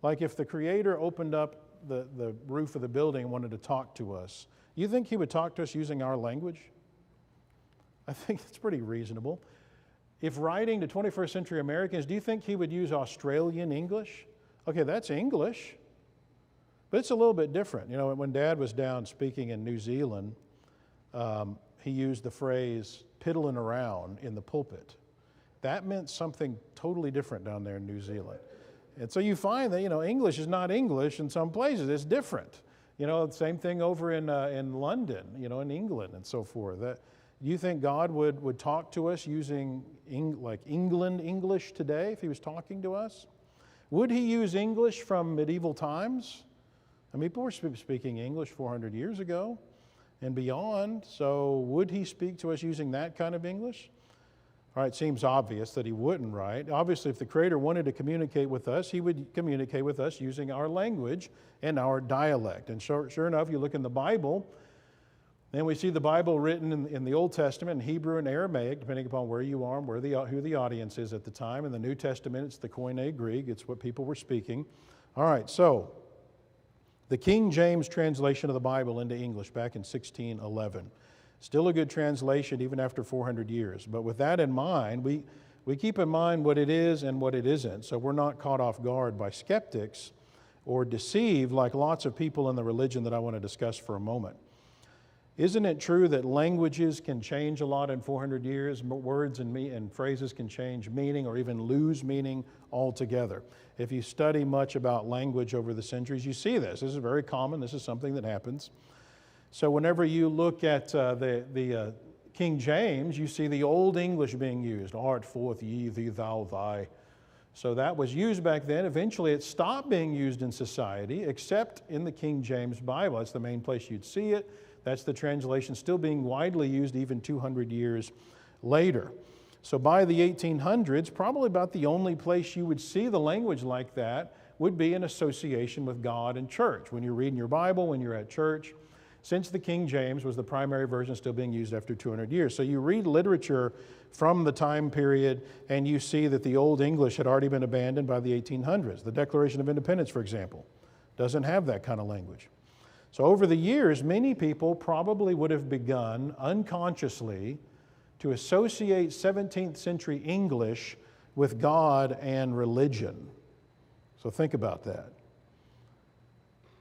B: Like if the Creator opened up the roof of the building and wanted to talk to us, you think He would talk to us using our language? I think that's pretty reasonable. If writing to 21st century Americans, do you think He would use Australian English? Okay, that's English, but it's a little bit different. When Dad was down speaking in New Zealand, he used the phrase piddling around in the pulpit. That meant something totally different down there in New Zealand. And so you find that, English is not English in some places. It's different. Same thing over in London, in England and so forth. Do you think God would talk to us using England English today if He was talking to us? Would He use English from medieval times? People were speaking English 400 years ago and beyond, so would He speak to us using that kind of English? All right, it seems obvious that He wouldn't, right? Obviously, if the Creator wanted to communicate with us, He would communicate with us using our language and our dialect. And sure enough, you look in the Bible, and we see the Bible written in the Old Testament in Hebrew and Aramaic, depending upon where you are and who the audience is at the time. In the New Testament, it's the Koine Greek. It's what people were speaking. All right, so the King James translation of the Bible into English back in 1611. Still a good translation even after 400 years. But with that in mind, we keep in mind what it is and what it isn't, so we're not caught off guard by skeptics or deceived like lots of people in the religion that I want to discuss for a moment. Isn't it true that languages can change a lot in 400 years? Words and phrases can change meaning or even lose meaning altogether. If you study much about language over the centuries, you see this. This is very common. This is something that happens. So whenever you look at the King James, you see the Old English being used. Art forth ye, thee, thou, thy. So that was used back then. Eventually it stopped being used in society, except in the King James Bible. That's the main place you'd see it. That's the translation still being widely used even 200 years later. So by the 1800s, probably about the only place you would see the language like that would be in association with God and church. When you're reading your Bible, when you're at church, since the King James was the primary version still being used after 200 years. So you read literature from the time period and you see that the Old English had already been abandoned by the 1800s. The Declaration of Independence, for example, doesn't have that kind of language. So over the years, many people probably would have begun unconsciously to associate 17th century English with God and religion. So think about that.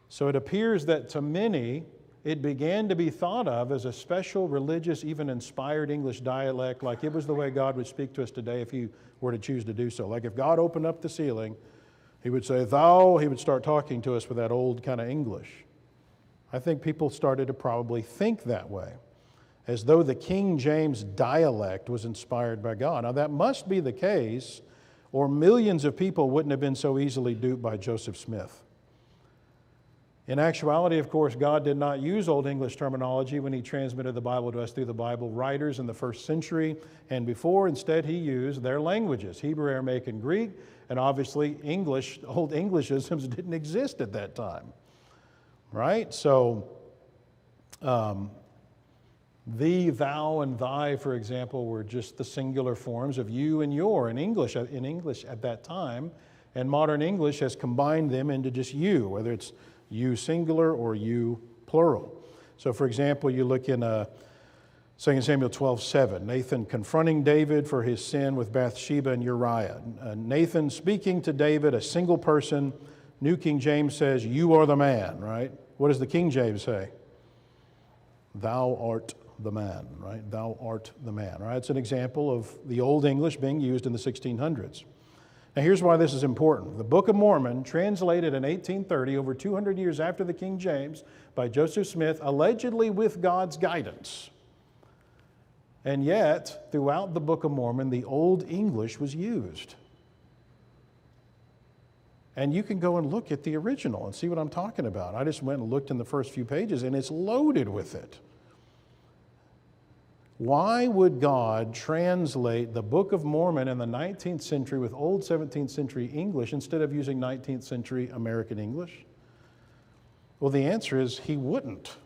B: So it appears that to many, it began to be thought of as a special religious, even inspired English dialect, like it was the way God would speak to us today if He were to choose to do so. Like if God opened up the ceiling, He would say, thou, He would start talking to us with that old kind of English. I think people started to probably think that way, as though the King James dialect was inspired by God. Now that must be the case, or millions of people wouldn't have been so easily duped by Joseph Smith. In actuality, of course, God did not use Old English terminology when He transmitted the Bible to us through the Bible writers in the first century and before. Instead, He used their languages, Hebrew, Aramaic, and Greek, and obviously English, Old Englishisms didn't exist at that time. Right? So, thee, thou, and thy, for example, were just the singular forms of you and your in English at that time, and modern English has combined them into just you, whether it's you singular or you plural. So, for example, you look in 2 Samuel 12:7, Nathan confronting David for his sin with Bathsheba and Uriah. Nathan speaking to David, a single person. New King James says, you are the man, right? What does the King James say? Thou art the man, right? Thou art the man, right? It's an example of the Old English being used in the 1600s. Now here's why this is important. The Book of Mormon, translated in 1830, over 200 years after the King James, by Joseph Smith, allegedly with God's guidance. And yet, throughout the Book of Mormon, the Old English was used. And you can go and look at the original and see what I'm talking about. I just went and looked in the first few pages, and it's loaded with it. Why would God translate the Book of Mormon in the 19th century with old 17th century English instead of using 19th century American English? Well, the answer is He wouldn't.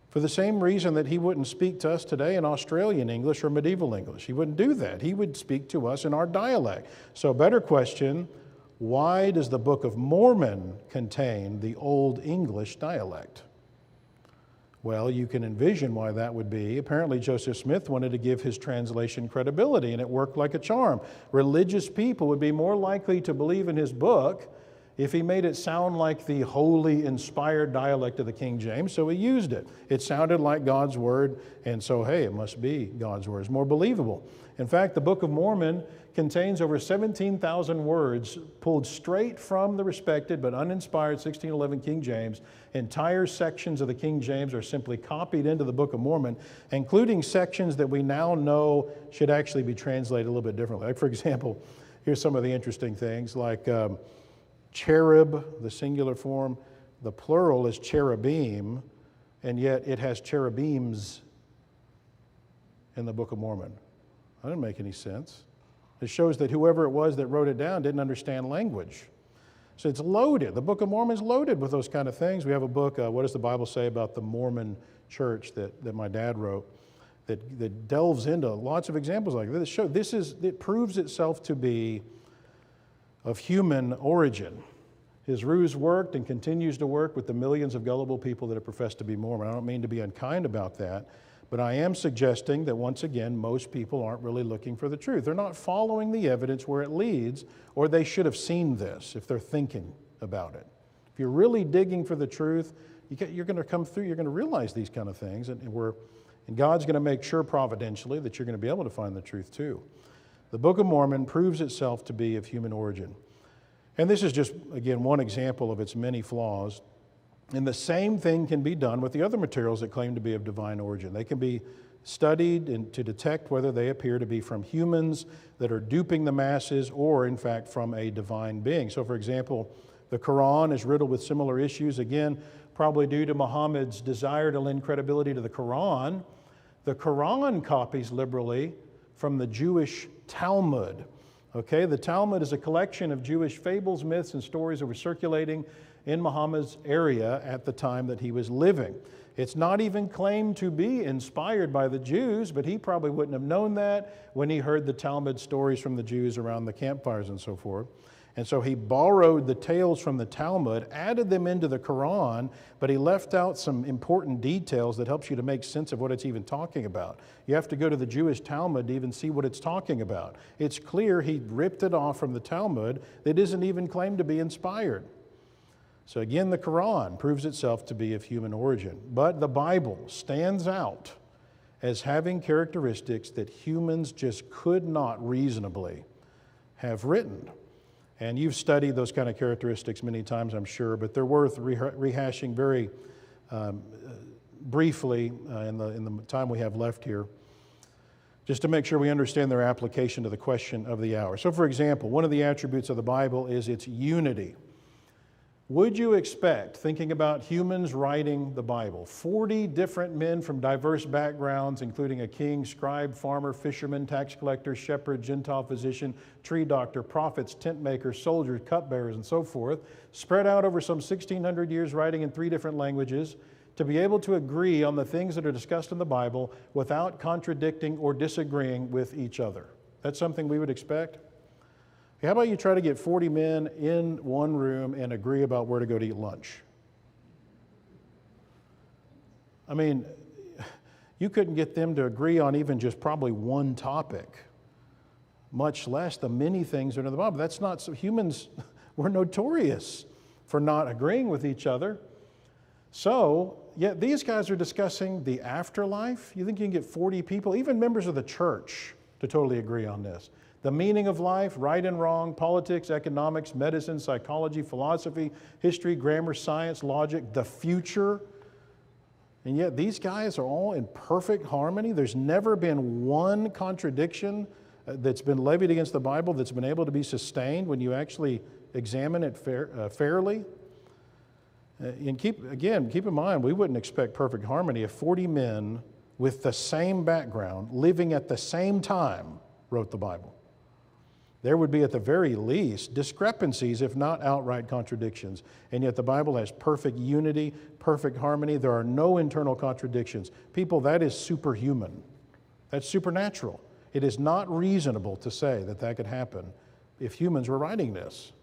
B: For the same reason that He wouldn't speak to us today in Australian English or medieval English. He wouldn't do that. He would speak to us in our dialect. So, better question, why does the Book of Mormon contain the Old English dialect? Well, you can envision why that would be. Apparently, Joseph Smith wanted to give his translation credibility, and it worked like a charm. Religious people would be more likely to believe in his book if he made it sound like the holy, inspired dialect of the King James, so he used it. It sounded like God's Word, and so, hey, it must be God's Word. It's more believable. In fact, the Book of Mormon contains over 17,000 words pulled straight from the respected but uninspired 1611 King James. Entire sections of the King James are simply copied into the Book of Mormon, including sections that we now know should actually be translated a little bit differently. Like, for example, here's some of the interesting things, like cherub, the singular form, the plural is cherubim, and yet it has cherubims in the Book of Mormon. That didn't make any sense. It shows that whoever it was that wrote it down didn't understand language. So it's loaded. The Book of Mormon is loaded with those kind of things. We have a book, What Does the Bible Say About the Mormon Church, that my dad wrote, that delves into lots of examples like this. It proves itself to be of human origin. His ruse worked and continues to work with the millions of gullible people that have professed to be Mormon. I don't mean to be unkind about that, But I am suggesting that, once again, most people aren't really looking for the truth. They're not following the evidence where it leads, or they should have seen this if they're thinking about it. If you're really digging for the truth, you're going to come through, you're going to realize these kind of things, and God's going to make sure providentially that you're going to be able to find the truth too. The Book of Mormon proves itself to be of human origin. And this is just, again, one example of its many flaws. And the same thing can be done with the other materials that claim to be of divine origin. They can be studied and to detect whether they appear to be from humans that are duping the masses or, in fact, from a divine being. So, for example, the Quran is riddled with similar issues, again, probably due to Muhammad's desire to lend credibility to the Quran. The Quran copies liberally from the Jewish Talmud. Okay, the Talmud is a collection of Jewish fables, myths, and stories that were circulating in Muhammad's area at the time that he was living. It's not even claimed to be inspired by the Jews, but he probably wouldn't have known that when he heard the Talmud stories from the Jews around the campfires and so forth. And so he borrowed the tales from the Talmud, added them into the Quran, but he left out some important details that helps you to make sense of what it's even talking about. You have to go to the Jewish Talmud to even see what it's talking about. It's clear he ripped it off from the Talmud that isn't even claimed to be inspired. So again, the Quran proves itself to be of human origin. But the Bible stands out as having characteristics that humans just could not reasonably have written. And you've studied those kind of characteristics many times, I'm sure, but they're worth rehashing very briefly in the time we have left here, just to make sure we understand their application to the question of the hour. So, for example, one of the attributes of the Bible is its unity. Would you expect, thinking about humans writing the Bible, 40 different men from diverse backgrounds, including a king, scribe, farmer, fisherman, tax collector, shepherd, Gentile physician, tree doctor, prophets, tent makers, soldiers, cupbearers, and so forth, spread out over some 1,600 years, writing in 3 different languages, to be able to agree on the things that are discussed in the Bible without contradicting or disagreeing with each other? That's something we would expect? How about you try to get 40 men in one room and agree about where to go to eat lunch? I mean, you couldn't get them to agree on even just probably one topic, much less the many things that are in the Bible. That's not so. Humans, we're notorious for not agreeing with each other. So, yet these guys are discussing the afterlife. You think you can get 40 people, even members of the church, to totally agree on this? The meaning of life, right and wrong, politics, economics, medicine, psychology, philosophy, history, grammar, science, logic, the future. And yet these guys are all in perfect harmony. There's never been one contradiction that's been levied against the Bible that's been able to be sustained when you actually examine it fairly. And keep in mind, we wouldn't expect perfect harmony if 40 men with the same background, living at the same time, wrote the Bible. There would be, at the very least, discrepancies, if not outright contradictions. And yet the Bible has perfect unity, perfect harmony. There are no internal contradictions. People, that is superhuman. That's supernatural. It is not reasonable to say that that could happen if humans were writing this.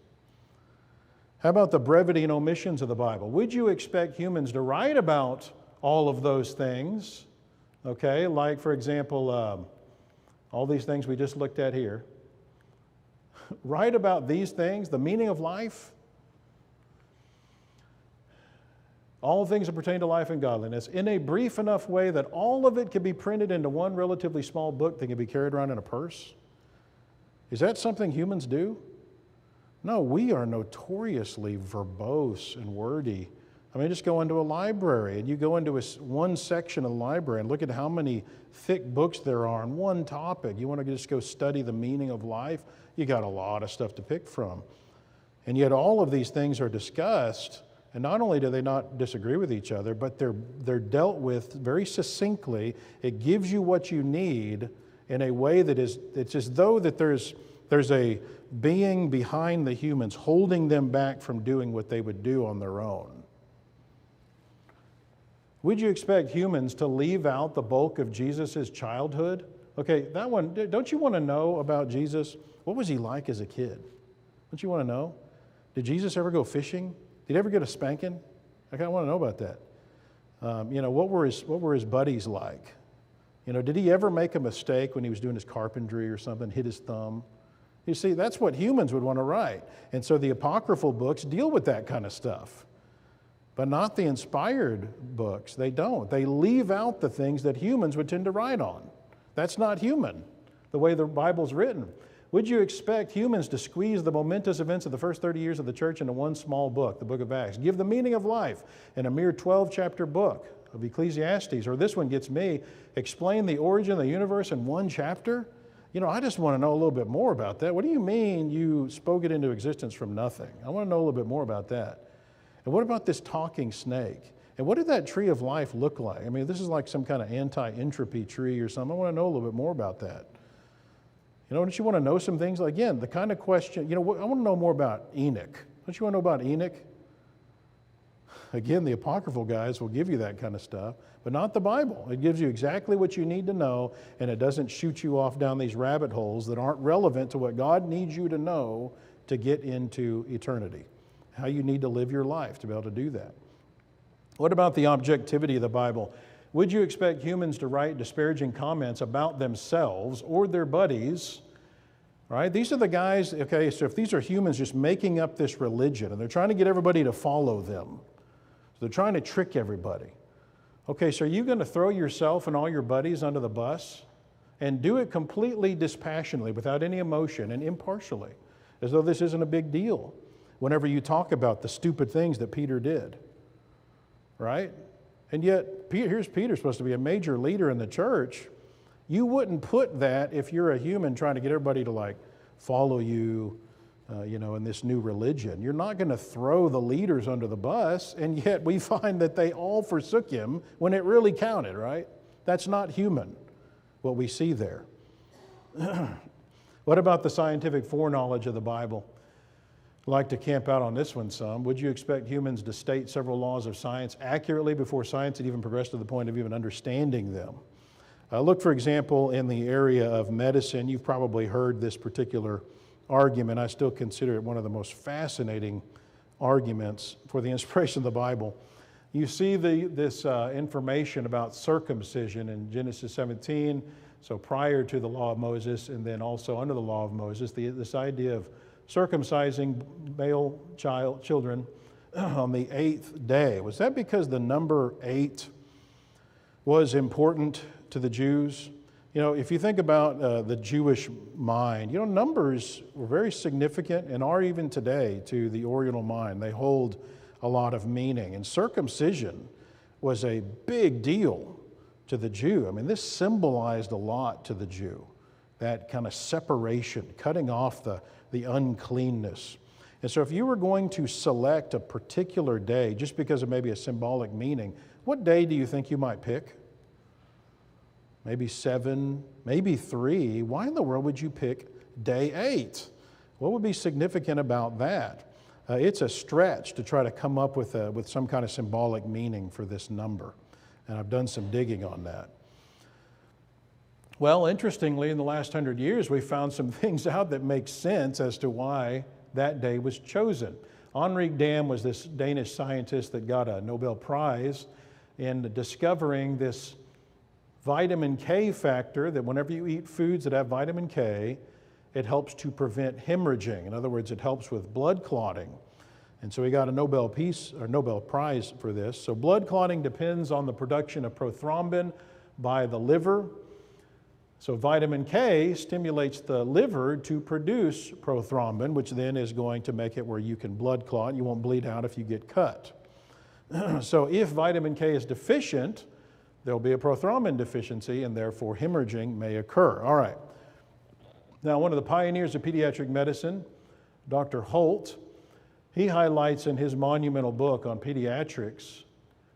B: How about the brevity and omissions of the Bible? Would you expect humans to write about all of those things? Okay, like, for example, all these things we just looked at here. Write about these things, the meaning of life, all things that pertain to life and godliness, in a brief enough way that all of it can be printed into one relatively small book that can be carried around in a purse? Is that something humans do? No, we are notoriously verbose and wordy. I mean, just go into a library, and you go into one section of the library and look at how many thick books there are on one topic. You want to just go study the meaning of life? You got a lot of stuff to pick from. And yet all of these things are discussed, and not only do they not disagree with each other, but they're dealt with very succinctly. It gives you what you need in a way that is, it's as though that there's a being behind the humans holding them back from doing what they would do on their own. Would you expect humans to leave out the bulk of Jesus' childhood? Okay, that one, don't you want to know about Jesus? What was he like as a kid? Don't you want to know? Did Jesus ever go fishing? Did he ever get a spanking? I kind of want to know about that. What were his buddies like? You know, did he ever make a mistake when he was doing his carpentry or something, hit his thumb? You see, that's what humans would want to write. And so the apocryphal books deal with that kind of stuff. But not the inspired books. They don't. They leave out the things that humans would tend to write on. That's not human, the way the Bible's written. Would you expect humans to squeeze the momentous events of the first 30 years of the church into one small book, the book of Acts? Give the meaning of life in a mere 12-chapter book of Ecclesiastes, or this one gets me, explain the origin of the universe in one chapter? You know, I just want to know a little bit more about that. What do you mean you spoke it into existence from nothing? I want to know a little bit more about that. And what about this talking snake? And what did that tree of life look like? I mean, this is like some kind of anti-entropy tree or something. I want to know a little bit more about that. You know, don't you want to know some things? Again, the kind of question, you know, I want to know more about Enoch. Don't you want to know about Enoch? Again, the apocryphal guys will give you that kind of stuff, but not the Bible. It gives you exactly what you need to know, and it doesn't shoot you off down these rabbit holes that aren't relevant to what God needs you to know to get into eternity, how you need to live your life to be able to do that. What about the objectivity of the Bible? Would you expect humans to write disparaging comments about themselves or their buddies? Right? These are the guys, okay, so if these are humans just making up this religion and they're trying to get everybody to follow them, so they're trying to trick everybody. Okay, so are you going to throw yourself and all your buddies under the bus and do it completely dispassionately, without any emotion and impartially, as though this isn't a big deal whenever you talk about the stupid things that Peter did? Right? And yet, here's Peter supposed to be a major leader in the church. You wouldn't put that if you're a human trying to get everybody to like follow you, you know, in this new religion. You're not going to throw the leaders under the bus, and yet we find that they all forsook him when it really counted, right? That's not human, what we see there. What about the scientific foreknowledge of the Bible? I'd like to camp out on this one some. Would you expect humans to state several laws of science accurately before science had even progressed to the point of even understanding them? Look, for example, in the area of medicine. You've probably heard this particular argument. I still consider it one of the most fascinating arguments for the inspiration of the Bible. You see this information about circumcision in Genesis 17, so prior to the law of Moses, and then also under the law of Moses, this idea of circumcising male children on the 8th day. Was that because the number 8 was important to the Jews? You know, if you think about the Jewish mind, you know, numbers were very significant and are even today to the Oriental mind. They hold a lot of meaning. And circumcision was a big deal to the Jew. I mean, this symbolized a lot to the Jew, that kind of separation, cutting off the uncleanness. And so if you were going to select a particular day, just because of maybe a symbolic meaning, what day do you think you might pick? Maybe 7, maybe 3. Why in the world would you pick day 8? What would be significant about that? It's a stretch to try to come up with some kind of symbolic meaning for this number. And I've done some digging on that. Well, interestingly, in the last 100 years, we found some things out that make sense as to why that day was chosen. Henri Dam was this Danish scientist that got a Nobel Prize in discovering this vitamin K factor, that whenever you eat foods that have vitamin K, it helps to prevent hemorrhaging. In other words, it helps with blood clotting. And so he got a Nobel Prize for this. So blood clotting depends on the production of prothrombin by the liver. So vitamin K stimulates the liver to produce prothrombin, which then is going to make it where you can blood clot. You won't bleed out if you get cut. So if vitamin K is deficient, there'll be a prothrombin deficiency, and therefore hemorrhaging may occur. All right. Now, one of the pioneers of pediatric medicine, Dr. Holt, he highlights in his monumental book on pediatrics,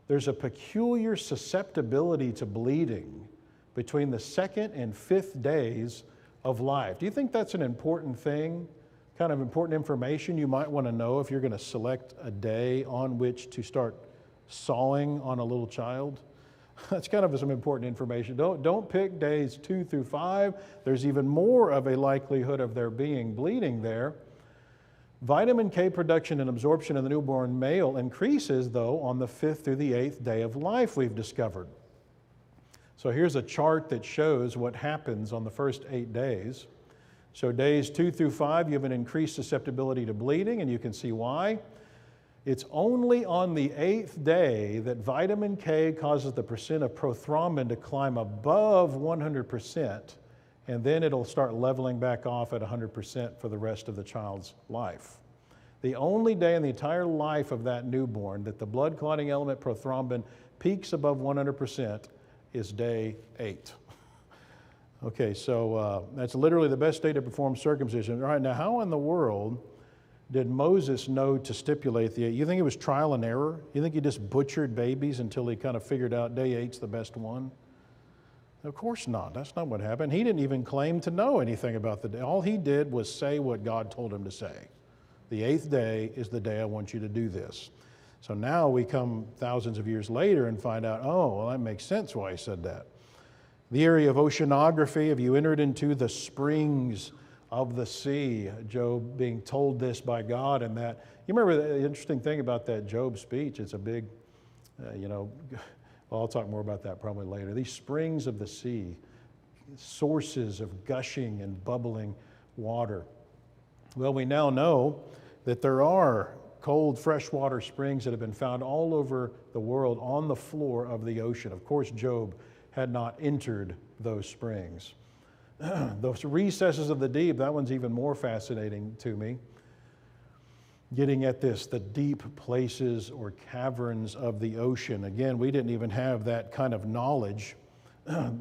B: there's a peculiar susceptibility to bleeding between the 2nd and 5th days of life. Do you think that's an important thing, kind of important information you might want to know if you're going to select a day on which to start sawing on a little child? That's kind of some important information. Don't pick days 2 through 5. There's even more of a likelihood of there being bleeding there. Vitamin K production and absorption in the newborn male increases, though, on the 5th through the 8th day of life, we've discovered. So here's a chart that shows what happens on the first 8 days. So days 2 through 5, you have an increased susceptibility to bleeding, and you can see why. It's only on the 8th day that vitamin K causes the percent of prothrombin to climb above 100%, and then it'll start leveling back off at 100% for the rest of the child's life. The only day in the entire life of that newborn that the blood clotting element prothrombin peaks above 100% is day 8. Okay, so that's literally the best day to perform circumcision. All right, now how in the world did Moses know to stipulate the 8? You think it was trial and error? You think he just butchered babies until he kind of figured out day 8's the best one? Of course not. That's not what happened. He didn't even claim to know anything about the day. All he did was say what God told him to say. The 8th day is the day I want you to do this. So now we come thousands of years later and find out, oh, well, that makes sense why he said that. The area of oceanography, have you entered into the springs of the sea? Job being told this by God, and that. You remember the interesting thing about that Job speech? It's a big, well, I'll talk more about that probably later. These springs of the sea, sources of gushing and bubbling water. Well, we now know that there are cold freshwater springs that have been found all over the world on the floor of the ocean. Of course, Job had not entered those springs. Those recesses of the deep, that one's even more fascinating to me. Getting at this, the deep places or caverns of the ocean. Again, we didn't even have that kind of knowledge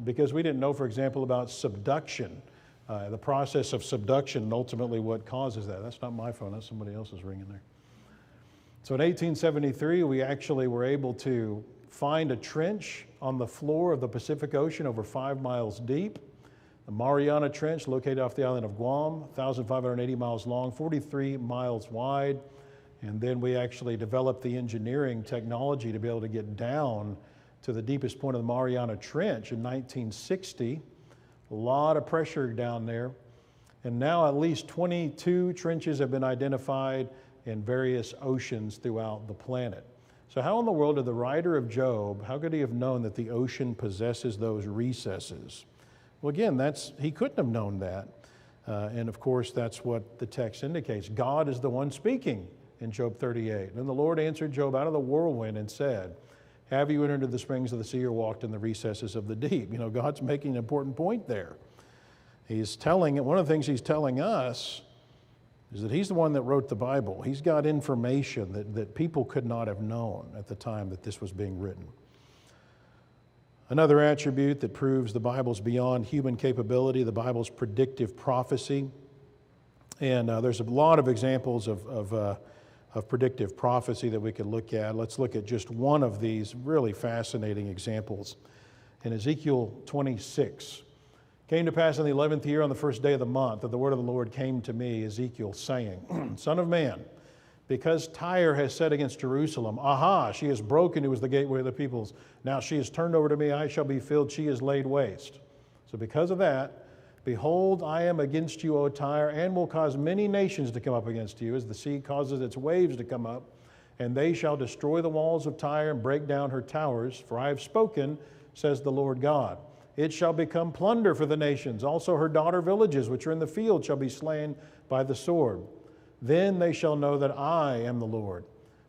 B: because we didn't know, for example, about subduction. The process of subduction and ultimately what causes that. That's not my phone, that's somebody else's ringing there. So in 1873, we actually were able to find a trench on the floor of the Pacific Ocean over 5 miles deep. The Mariana Trench, located off the island of Guam, 1,580 miles long, 43 miles wide. And then we actually developed the engineering technology to be able to get down to the deepest point of the Mariana Trench in 1960. A lot of pressure down there. And now at least 22 trenches have been identified in various oceans throughout the planet. So how in the world did the writer of Job, how could he have known that the ocean possesses those recesses? Well, again, he couldn't have known that. And of course, that's what the text indicates. God is the one speaking in Job 38. And the Lord answered Job out of the whirlwind and said, have you entered into the springs of the sea or walked in the recesses of the deep? You know, God's making an important point there. One of the things he's telling us is that he's the one that wrote the Bible. He's got information that people could not have known at the time that this was being written. Another attribute that proves the Bible's beyond human capability, the Bible's predictive prophecy. And there's a lot of examples of predictive prophecy that we could look at. Let's look at just one of these really fascinating examples. In Ezekiel 26, came to pass in the 11th year on the first day of the month that the word of the Lord came to me, Ezekiel, saying, Son of man, because Tyre has said against Jerusalem, aha, she is broken, who was the gateway of the peoples. Now she is turned over to me, I shall be filled, she is laid waste. So because of that, behold, I am against you, O Tyre, and will cause many nations to come up against you, as the sea causes its waves to come up, and they shall destroy the walls of Tyre and break down her towers, for I have spoken, says the Lord God. It shall become plunder for the nations. Also her daughter villages, which are in the field, shall be slain by the sword. Then they shall know that I am the Lord.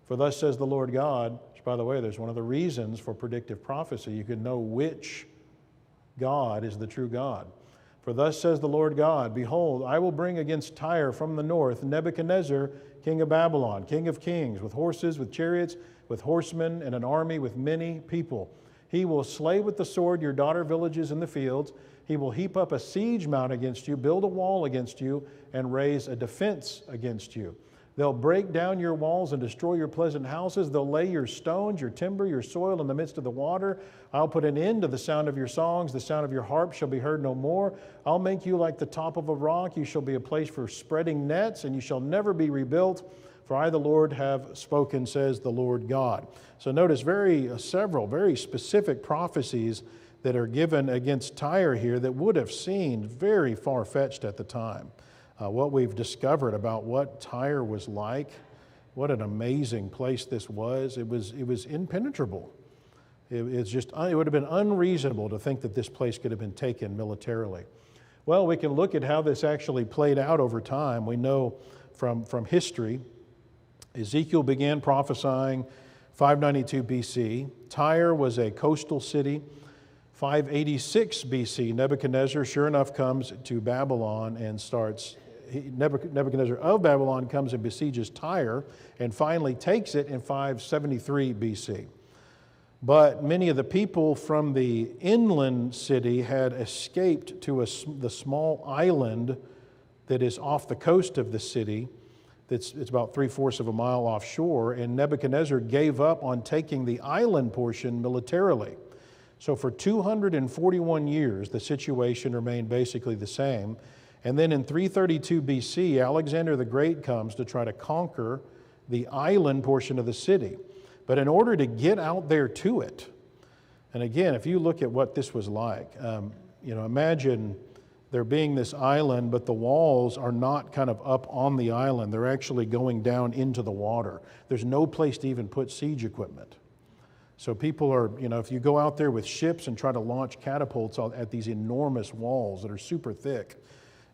B: For thus says the Lord God, which, by the way, there's one of the reasons for predictive prophecy. You can know which God is the true God. For thus says the Lord God, behold, I will bring against Tyre from the north Nebuchadnezzar, king of Babylon, king of kings, with horses, with chariots, with horsemen, and an army with many people. He will slay with the sword your daughter villages in the fields. He will heap up a siege mount against you, build a wall against you, and raise a defense against you. They'll break down your walls and destroy your pleasant houses. They'll lay your stones, your timber, your soil in the midst of the water. I'll put an end to the sound of your songs. The sound of your harp shall be heard no more. I'll make you like the top of a rock. You shall be a place for spreading nets, and you shall never be rebuilt. For I, the Lord, have spoken, says the Lord God. So notice several very specific prophecies that are given against Tyre here that would have seemed very far-fetched at the time. What we've discovered about what Tyre was like, what an amazing place this was. It was impenetrable. It would have been unreasonable to think that this place could have been taken militarily. Well, we can look at how this actually played out over time. We know from history, Ezekiel began prophesying 592 BC. Tyre was a coastal city. 586 BC, Nebuchadnezzar, sure enough, comes to Babylon and Nebuchadnezzar of Babylon comes and besieges Tyre and finally takes it in 573 BC. But many of the people from the inland city had escaped to the small island that is off the coast of the city. It's about 3/4 of a mile offshore, and Nebuchadnezzar gave up on taking the island portion militarily. So for 241 years, the situation remained basically the same. And then in 332 BC, Alexander the Great comes to try to conquer the island portion of the city. But in order to get out there to it, and again, if you look at what this was like, imagine there being this island, but the walls are not kind of up on the island. They're actually going down into the water. There's no place to even put siege equipment. So people are, if you go out there with ships and try to launch catapults at these enormous walls that are super thick,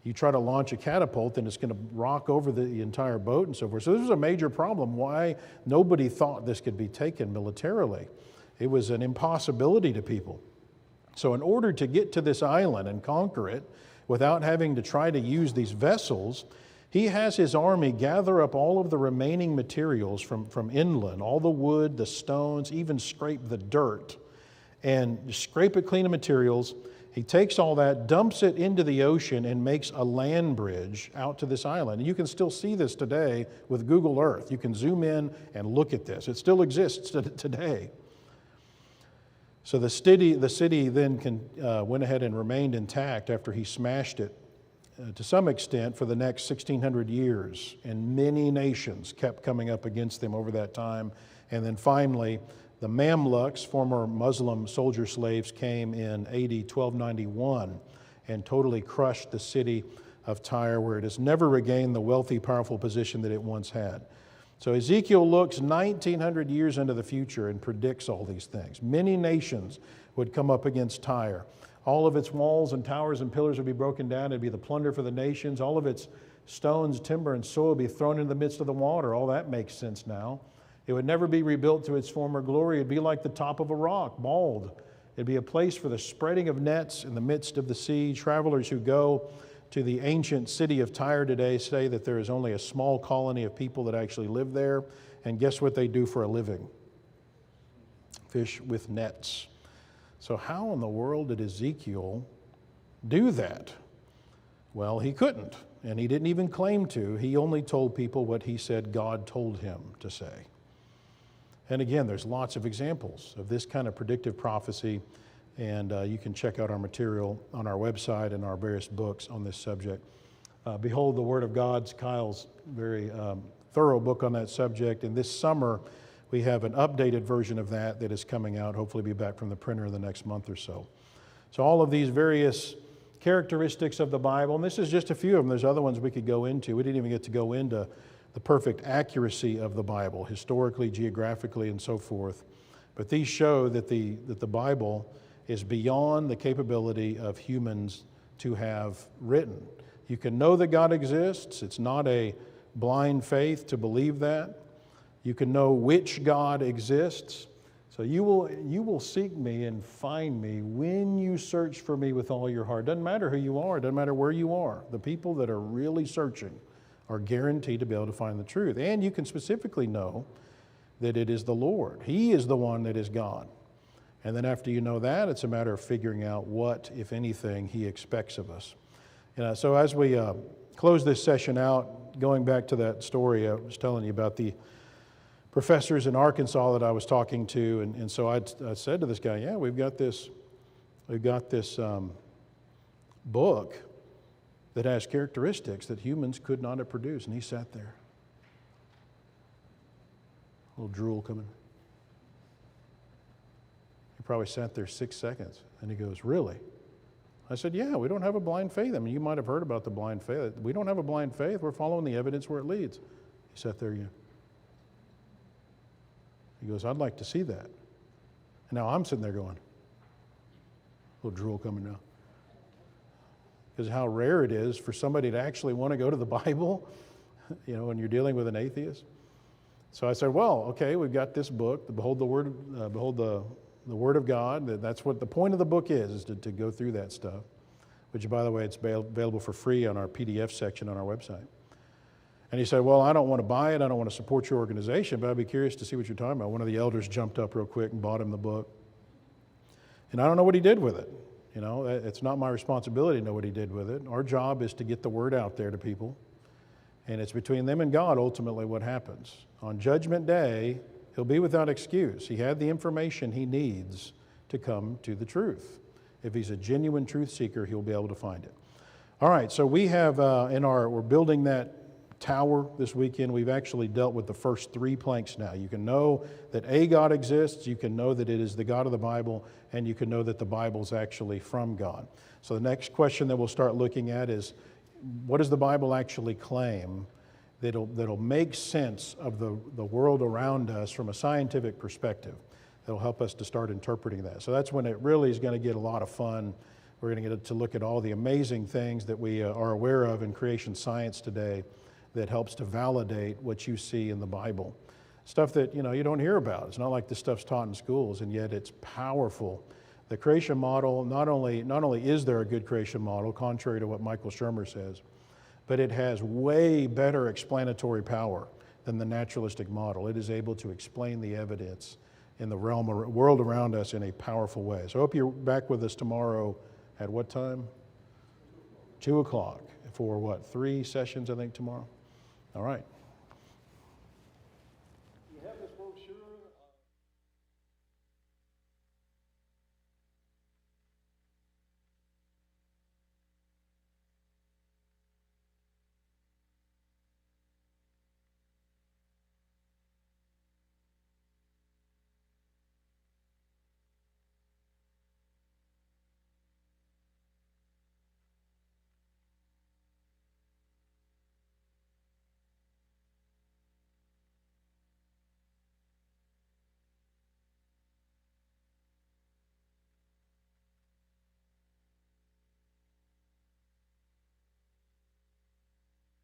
B: you try to launch a catapult and it's going to rock over the entire boat and so forth. So this was a major problem. Why nobody thought this could be taken militarily. It was an impossibility to people. So in order to get to this island and conquer it without having to try to use these vessels, he has his army gather up all of the remaining materials from inland, all the wood, the stones, even scrape the dirt, and scrape it clean of materials. He takes all that, dumps it into the ocean, and makes a land bridge out to this island. And you can still see this today with Google Earth. You can zoom in and look at this. It still exists today. So the city then went ahead and remained intact after he smashed it to some extent for the next 1,600 years. And many nations kept coming up against them over that time. And then finally, the Mamluks, former Muslim soldier slaves, came in AD 1291 and totally crushed the city of Tyre, where it has never regained the wealthy, powerful position that it once had. So Ezekiel looks 1,900 years into the future and predicts all these things. Many nations would come up against Tyre. All of its walls and towers and pillars would be broken down. It'd be the plunder for the nations. All of its stones, timber, and soil would be thrown into the midst of the water. All that makes sense now. It would never be rebuilt to its former glory. It'd be like the top of a rock, bald. It'd be a place for the spreading of nets in the midst of the sea. Travelers who go to the ancient city of Tyre today say that there is only a small colony of people that actually live there. And guess what they do for a living? Fish with nets. So how in the world did Ezekiel do that? Well, he couldn't, and he didn't even claim to. He only told people what he said God told him to say. And again, there's lots of examples of this kind of predictive prophecy, and you can check out our material on our website and our various books on this subject. Behold the Word of God's Kyle's very thorough book on that subject, and this summer we have an updated version of that is coming out, hopefully be back from the printer in the next month or so. So all of these various characteristics of the Bible, and this is just a few of them. There's other ones we could go into. We didn't even get to go into the perfect accuracy of the Bible, historically, geographically, and so forth. But these show that the Bible is beyond the capability of humans to have written. You can know that God exists. It's not a blind faith to believe that. You can know which God exists. So you will seek me and find me when you search for me with all your heart. Doesn't matter who you are. Doesn't matter where you are. The people that are really searching are guaranteed to be able to find the truth. And you can specifically know that it is the Lord. He is the one that is God. And then after you know that, it's a matter of figuring out what, if anything, He expects of us. So as we close this session out, going back to that story I was telling you about the professors in Arkansas that I was talking to, and so I said to this guy, yeah, we've got this book that has characteristics that humans could not have produced. And he sat there. A little drool coming. He probably sat there 6 seconds. And he goes, really? I said, yeah, we don't have a blind faith. I mean, you might have heard about the blind faith. We don't have a blind faith. We're following the evidence where it leads. He sat there again. He goes, I'd like to see that. And now I'm sitting there going, a little drool coming down. Because how rare it is for somebody to actually want to go to the Bible, when you're dealing with an atheist. So I said, well, okay, we've got this book, Behold the Word of God. That's what the point of the book is to go through that stuff, which, by the way, it's available for free on our PDF section on our website. And he said, well, I don't want to buy it. I don't want to support your organization, but I'd be curious to see what you're talking about. One of the elders jumped up real quick and bought him the book. And I don't know what he did with it. It's not my responsibility to know what he did with it. Our job is to get the word out there to people. And it's between them and God, ultimately, what happens. On Judgment Day, he'll be without excuse. He had the information he needs to come to the truth. If he's a genuine truth seeker, he'll be able to find it. All right, so we have we're building that tower this weekend. We've actually dealt with the first 3 planks now. You can know that a God exists, you can know that it is the God of the Bible, and you can know that the Bible is actually from God. So the next question that we'll start looking at is, what does the Bible actually claim that'll make sense of the world around us from a scientific perspective? That'll help us to start interpreting that. So that's when it really is going to get a lot of fun. We're going to get to look at all the amazing things that we are aware of in creation science today that helps to validate what you see in the Bible. Stuff that you don't hear about. It's not like this stuff's taught in schools, and yet it's powerful. The creation model, not only is there a good creation model, contrary to what Michael Shermer says, but it has way better explanatory power than the naturalistic model. It is able to explain the evidence in the world around us in a powerful way. So I hope you're back with us tomorrow at what time? 2 o'clock for 3 sessions, I think, tomorrow? All right.